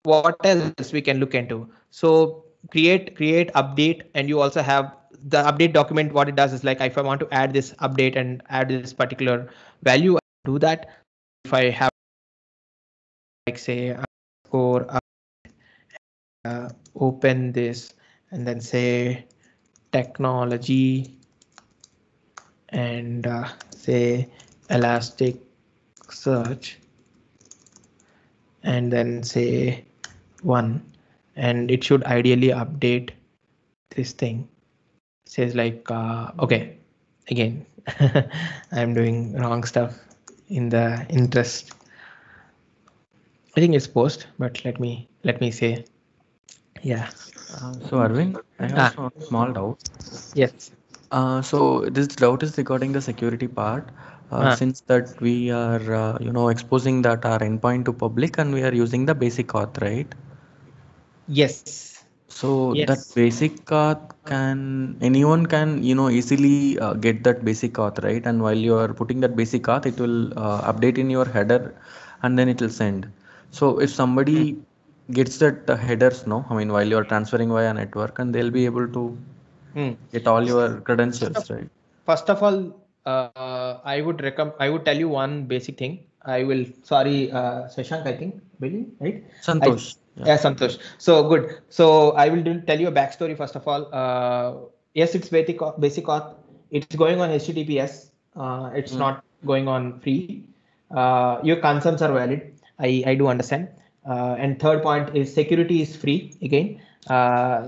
what else we can look into? So create, update, and you also have the update document. What it does is like if I want to add this update and add this particular value, I do that. If I have like say score open this and then say technology and say Elasticsearch and then say 1, and it should ideally update this thing. It says like okay, again I'm doing wrong stuff in the interest. I think it's post, but let me say, yeah. So Arvind, I have a small doubt. Yes. So this doubt is regarding the security part. Since that we are exposing that our endpoint to public and we are using the basic auth, right? Yes. So that basic auth anyone can easily get that basic auth, right? And while you are putting that basic auth, it will update in your header and then it will send. So if somebody gets that headers, I mean while you are transferring via network, and they'll be able to get all your credentials, right? First of all, I would tell you one basic thing. Shashank, I think, Billy, right? Santosh. Yeah, Santosh. So good. So I will tell you a backstory first of all. Yes, it's basic auth. It's going on HTTPS. It's not going on free. Your concerns are valid. I do understand. And third point is security is free again.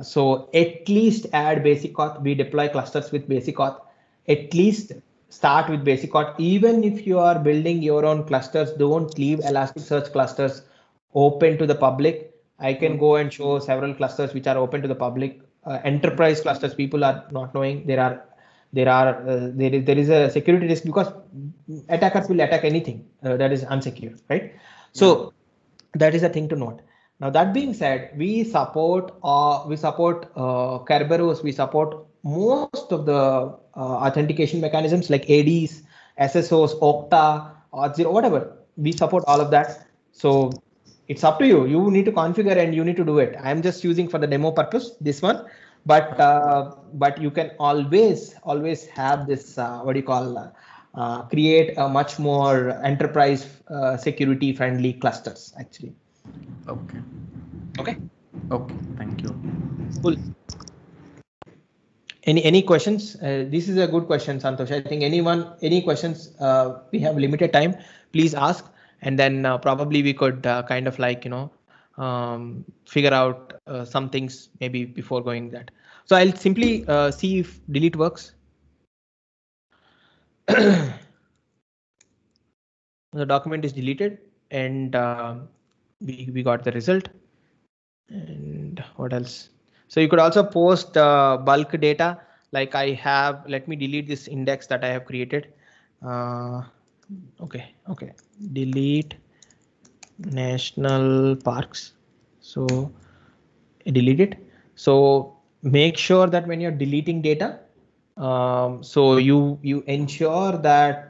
So at least add basic auth. We deploy clusters with basic auth. At least start with basic auth. Even if you are building your own clusters, don't leave Elasticsearch clusters open to the public. I can go and show several clusters which are open to the public. Enterprise clusters, people are not knowing there is a security risk because attackers will attack anything that is unsecure, right? So that is a thing to note. Now that being said, we support Kerberos, we support most of the authentication mechanisms like ADs, SSOs, Okta, Auth0, whatever. We support all of that. So it's up to you. You need to configure and you need to do it. I'm just using for the demo purpose this one, but you can always have this create a much more enterprise security friendly clusters actually. Okay. Thank you. Cool. Any questions? This is a good question, Santosh. I think any questions? We have limited time. Please ask, and then probably we could kind of like figure out some things maybe before going that. So I'll simply see if delete works. The document is deleted, and we got the result. And what else? So you could also post bulk data like I have. Let me delete this index that I have created. Okay. Delete national parks. So delete it. So make sure that when you're deleting data, so you ensure that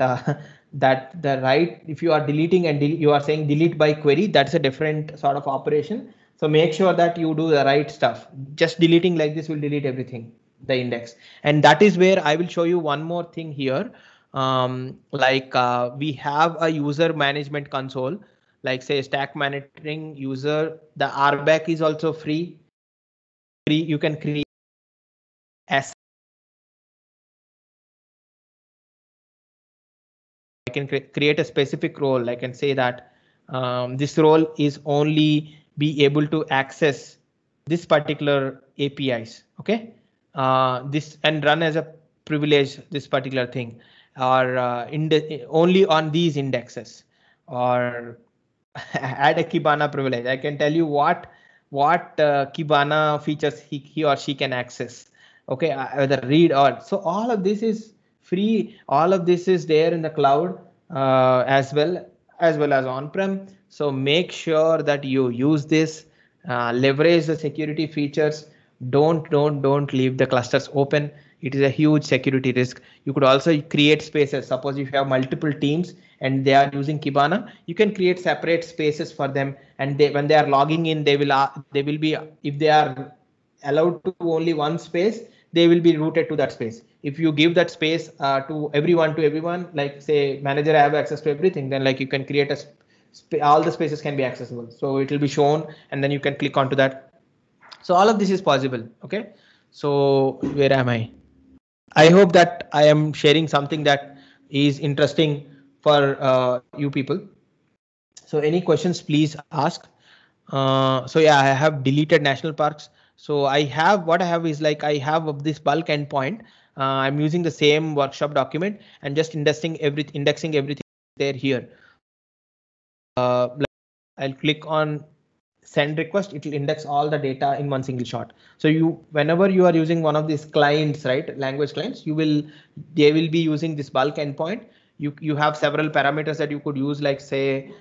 that the right, if you are deleting and you are saying delete by query, that's a different sort of operation. So make sure that you do the right stuff. Just deleting like this will delete everything, the index. And that is where I will show you one more thing here. We have a user management console, like say stack monitoring user. The RBAC is also free. You can create as I can create a specific role. I can say that this role is only be able to access this particular APIs. Okay, this and run as a privilege this particular thing, or only on these indexes, or add a Kibana privilege. I can tell you what Kibana features he or she can access. Okay, whether read or so all of this is free. All of this is there in the cloud as well as on-prem. So make sure that you use this, leverage the security features. Don't leave the clusters open. It is a huge security risk. You could also create spaces. Suppose if you have multiple teams and they are using Kibana, you can create separate spaces for them. And when they are logging in, they will be, if they are allowed to only one space, they will be routed to that space. If you give that space to everyone, like say manager, I have access to everything, then like you can create all the spaces can be accessible. So it will be shown and then you can click onto that. So all of this is possible. Okay. So where am I? I hope that I am sharing something that is interesting for you people. So any questions, please ask. So yeah, I have deleted national parks. So what I have is like I have this bulk endpoint. I'm using the same workshop document and just indexing everything there here. I'll click on send request. It will index all the data in one single shot. So whenever you are using one of these clients, right, language clients, they will be using this bulk endpoint. You have several parameters that you could use, like say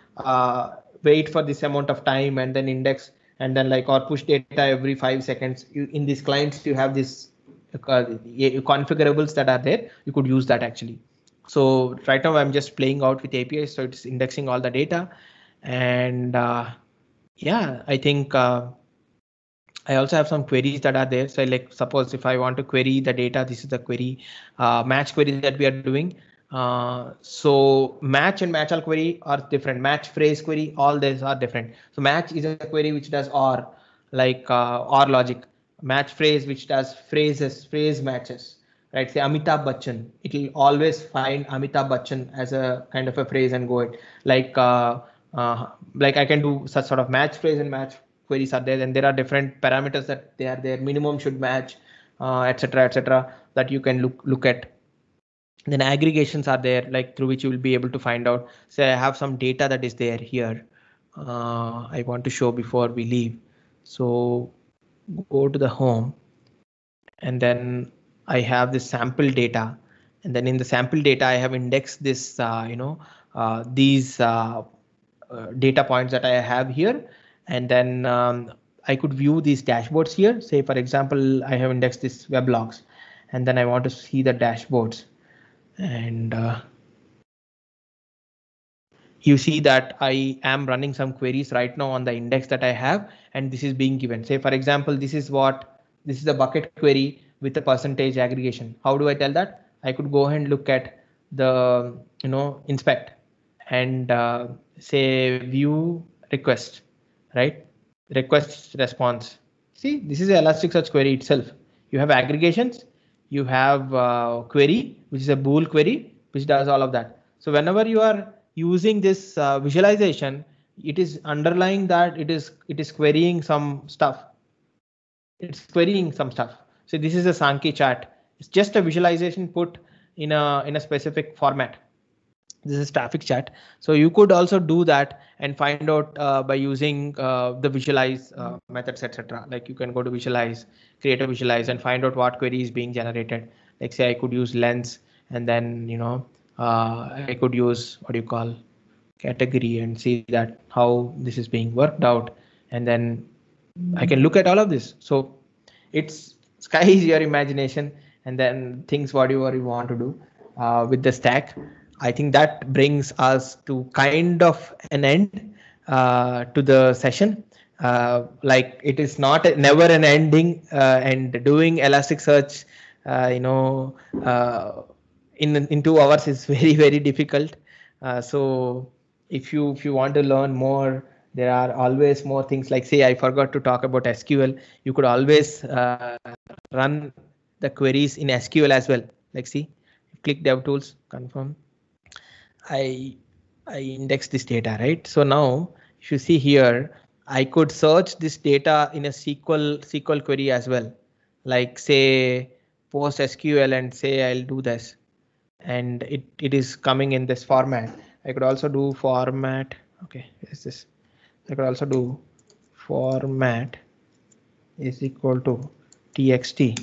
wait for this amount of time and then index, and then like or push data every 5 seconds. In these clients you have this configurables that are there. You could use that actually. So right now I'm just playing out with APIs, so it's indexing all the data. And yeah, I think I also have some queries that are there. So like suppose if I want to query the data, this is the query match query that we are doing. So match and match all query are different. Match phrase query, all these are different. So match is a query which does OR, like OR logic. Match phrase which does phrase matches, right? Say Amitabh Bachchan, it will always find Amitabh Bachchan as a kind of a phrase and go it. Like like I can do such sort of match phrase and match queries are there, and there are different parameters that they are there. Minimum should match, etc., that you can look at. Then aggregations are there, like through which you will be able to find out. Say I have some data that is there here. I want to show before we leave. So go to the home, and then I have this sample data, and then in the sample data I have indexed this, these data points that I have here, and then I could view these dashboards here. Say for example, I have indexed this weblogs, and then I want to see the dashboards, and you see that I am running some queries right now on the index that I have, and this is being given. Say for example, this is the bucket query with the percentage aggregation. How do I tell that? I could go ahead and look at the inspect and say view request, right? Request response. See, this is the Elasticsearch query itself. You have aggregations, you have query, which is a bool query, which does all of that. So whenever you are using this visualization, it is underlying that it is querying some stuff. It's querying some stuff. So this is a Sankey chart. It's just a visualization put in a specific format. This is traffic chart. So you could also do that and find out by using the visualize methods, etc. Like you can go to visualize, create a visualize, and find out what query is being generated. Like say I could use lens, and then I could use category and see that how this is being worked out, and then I can look at all of this. So it's sky is your imagination, and then things whatever you want to do with the stack. I think that brings us to kind of an end to the session. Like it is never an ending, and doing Elasticsearch, in 2 hours is very, very difficult. So if you want to learn more, there are always more things. Like say I forgot to talk about SQL. You could always run the queries in SQL as well. Like see, click DevTools, confirm. I index this data, right? So now if you see here, I could search this data in a SQL query as well. Like say PostSQL, and say I'll do this, and it is coming in this format. I could also do format. Okay, is this? I could also do format is equal to txt.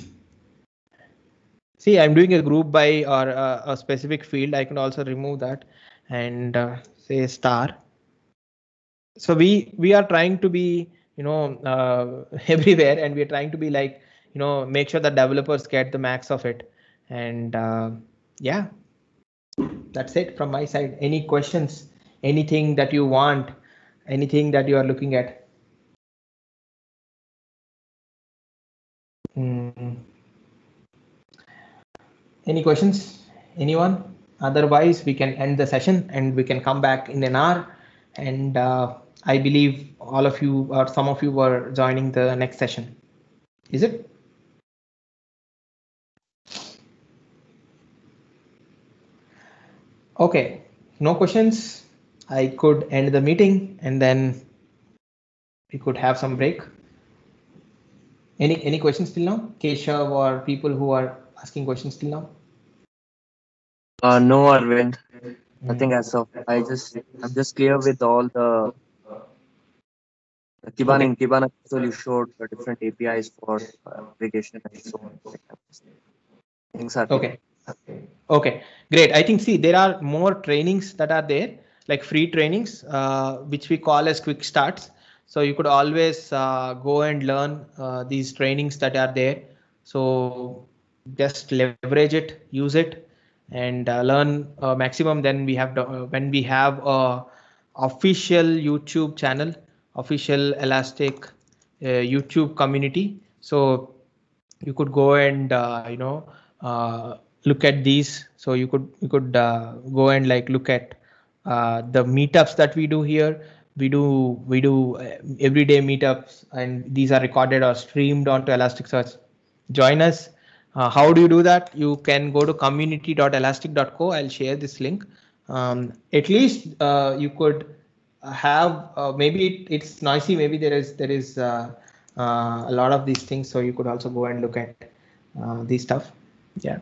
See, I'm doing a group by or a specific field. I can also remove that and say star. So we are trying to be everywhere, and we are trying to be like make sure that developers get the max of it. And yeah, that's it from my side. Any questions? Anything that you want? Anything that you are looking at? Any questions? Anyone? Otherwise, we can end the session and we can come back in an hour. And I believe all of you or some of you were joining the next session. Is it? Okay, no questions. I could end the meeting and then we could have some break. Any questions till now? Keshav or people who are asking questions till now? No, Arvind. Nothing as of. I'm just clear with all the Kibana also you showed the different APIs for aggregation and so on. Things are okay. Okay, great. I think there are more trainings that are there, like free trainings, which we call as quick starts. So you could always go and learn these trainings that are there. So just leverage it, use it, and learn maximum. Then we have when we have a official YouTube channel, official Elastic YouTube community. So you could go and look at these. So you could go and like look at the meetups that we do here. We do everyday meetups, and these are recorded or streamed onto Elasticsearch. Join us. How do you do that? You can go to community.elastic.co. I'll share this link. At least you could have maybe it's noisy, maybe there is a lot of these things, so you could also go and look at these stuff. Yeah.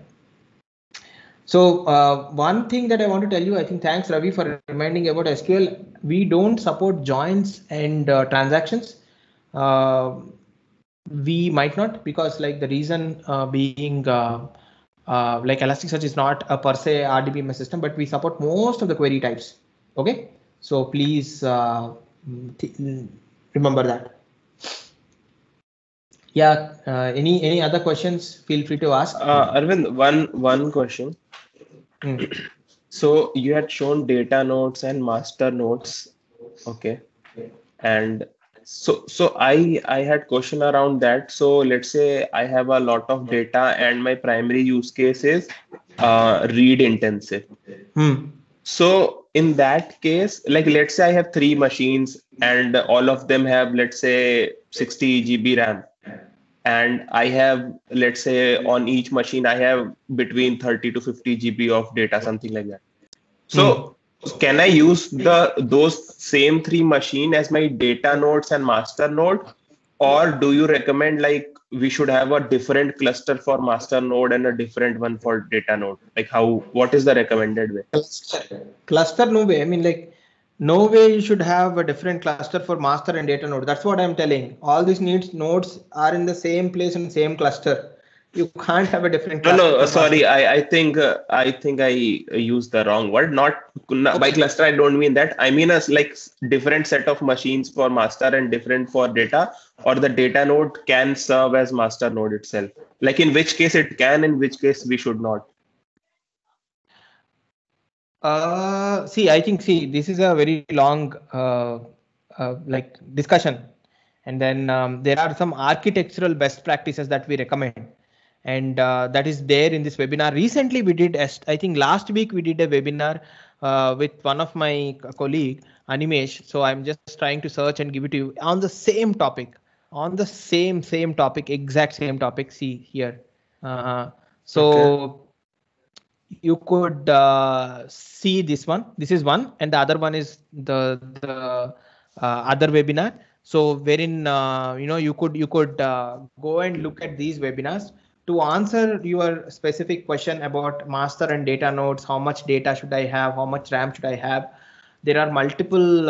So one thing that I want to tell you, I think thanks Ravi for reminding about SQL. We don't support joins and transactions. We might not, because like the reason being like Elasticsearch is not a per se RDBMS system, but we support most of the query types. Okay, so please remember that. Yeah. Any other questions? Feel free to ask. Arvind, one question. So you had shown data nodes and master nodes, okay, and so I had question around that. So let's say I have a lot of data and my primary use case is read intensive. So in that case, like let's say I have 3 machines and all of them have, let's say, 60 GB RAM. And I have, let's say, on each machine, I have between 30 to 50 GB of data, something like that. So can I use those same 3 machine as my data nodes and master node? Or do you recommend like we should have a different cluster for master node and a different one for data node? Like what is the recommended way? Cluster, no way. I mean, like, no way you should have a different cluster for master and data node. That's what I'm telling. All these nodes are in the same place and same cluster. You can't have a different cluster. No, sorry. I think I used the wrong word. Not by cluster, I don't mean that. I mean a like different set of machines for master and different for data, or the data node can serve as master node itself. Like in which case it can, in which case we should not. I think this is a very long like discussion, and then there are some architectural best practices that we recommend, and that is there in this webinar. Recently we did, I think last week we did a webinar with one of my colleague Animesh. So I'm just trying to search and give it to you on the same topic, exact same topic. See here. Okay. You could see this one. This is one, and the other one is the other webinar. So wherein you could go and look at these webinars to answer your specific question about master and data nodes. How much data should I have? How much RAM should I have? There are multiple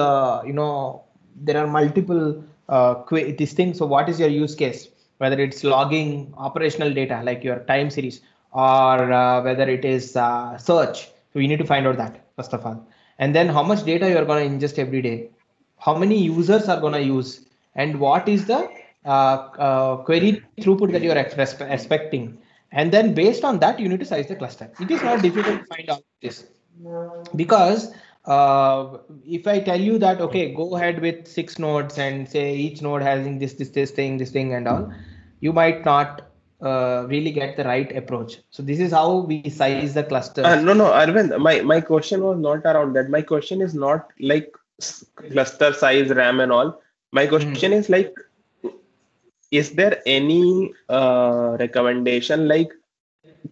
this thing. So what is your use case? Whether it's logging operational data like your time series, or whether it is search. So we need to find out that first of all, and then how much data you are going to ingest every day, how many users are going to use, and what is the query throughput that you are expecting, and then based on that you need to size the cluster. It is not difficult to find out this, because if I tell you that okay, go ahead with 6 nodes and say each node having this thing and all, you might not really get the right approach. So this is how we size the cluster. No, Arvind, my question was not around that. My question is not like cluster size, RAM and all. My question is like, is there any recommendation, like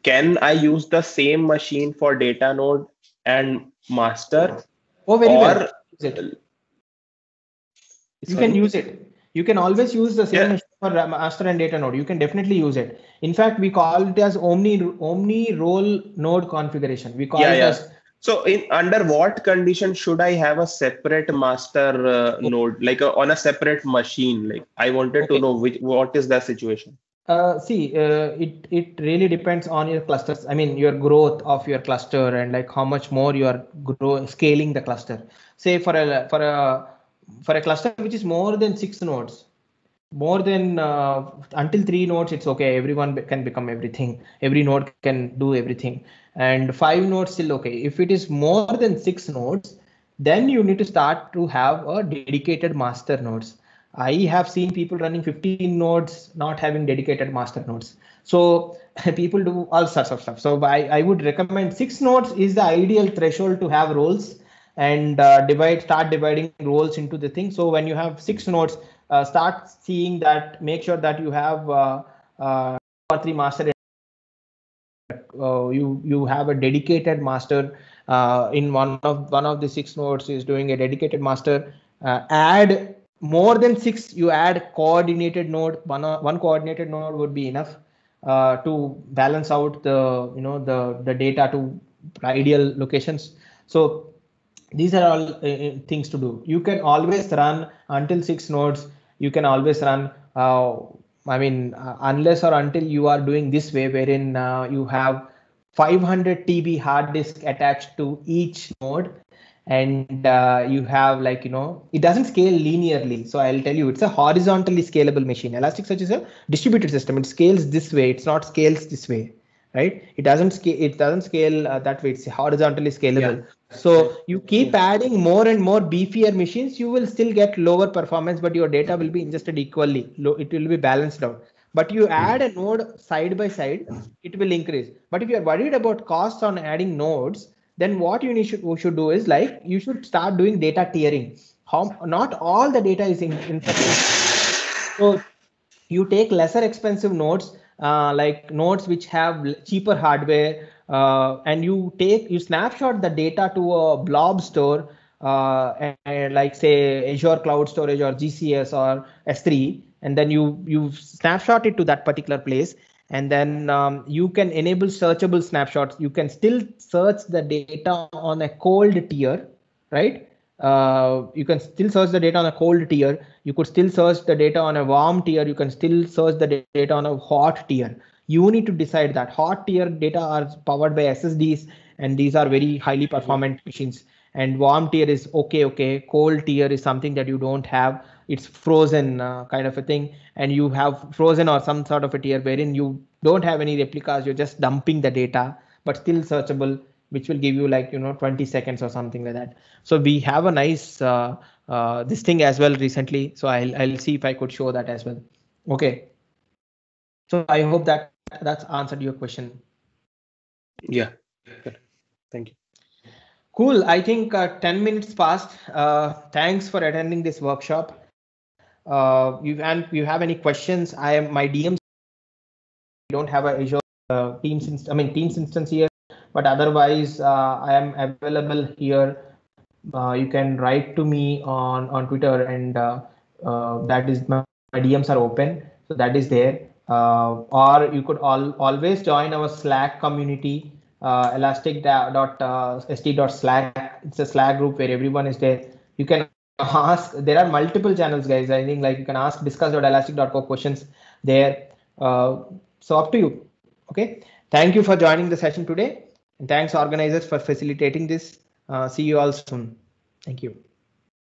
can I use the same machine for data node and master? Oh, very well. You can use it. You can always use the same machine for master and data node. You can definitely use it. In fact, we call it as omni role node configuration. We call it as. So under what condition should I have a separate master node, like on a separate machine? Like I wanted to know what is the situation. It really depends on your clusters. I mean, your growth of your cluster and like how much more you are scaling the cluster. Say for a cluster which is more than 6 nodes, more than until 3 nodes, it's okay. Everyone can become everything. Every node can do everything. And 5 nodes still okay. If it is more than 6 nodes, then you need to start to have a dedicated master nodes. I have seen people running 15 nodes, not having dedicated master nodes. So people do all sorts of stuff. So I would recommend 6 nodes is the ideal threshold to have roles, and start dividing roles into the thing. So when you have 6 nodes, start seeing that, make sure that you have 2 or 3 master. You have a dedicated master in one of the 6 nodes is doing a dedicated master. Add more than 6, you add coordinated node. One coordinated node would be enough to balance out the data to ideal locations. So these are all things to do. You can always run until 6 nodes. You can always run unless or until you are doing this way, wherein you have 500 TB hard disk attached to each node, and you have it doesn't scale linearly. So I'll tell you, it's a horizontally scalable machine. Elasticsearch is a distributed system. It scales this way. It's not scales this way, right? It doesn't scale that way. It's horizontally scalable. Yeah. So you keep adding more and more beefier machines, you will still get lower performance, but your data will be ingested equally. It will be balanced out. But you add a node side by side, it will increase. But if you are worried about costs on adding nodes, then what you should do is you should start doing data tiering. Not all the data is in so you take lesser expensive nodes, like nodes which have cheaper hardware, and you snapshot the data to a blob store, and like say Azure Cloud Storage or GCS or S3, and then you snapshot it to that particular place, and then you can enable searchable snapshots. You can still search the data on a cold tier, right? You can still search the data on a cold tier. You could still search the data on a warm tier. You can still search the data on a hot tier. You need to decide that. Hot tier data are powered by SSDs, and these are very highly performant machines. And warm tier is okay. Cold tier is something that you don't have. It's frozen kind of a thing. And you have frozen or some sort of a tier wherein you don't have any replicas. You're just dumping the data, but still searchable, which will give you 20 seconds or something like that. So we have a nice this thing as well recently. So I'll see if I could show that as well. Okay. So I hope that's answered your question. Yeah. Good. Thank you. Cool. I think 10 minutes passed. Thanks for attending this workshop. You have any questions? My DMs. I don't have a Azure Teams instance here, but otherwise I am available here. You can write to me on Twitter, and that is my DMs are open, so that is there. Or you could always join our Slack community, elastic.st.slack. It's a Slack group where everyone is there. You can ask. There are multiple channels, guys. I think you can ask discuss.elastic.co questions there. So up to you. Okay. Thank you for joining the session today, and thanks organizers for facilitating this. See you all soon. Thank you.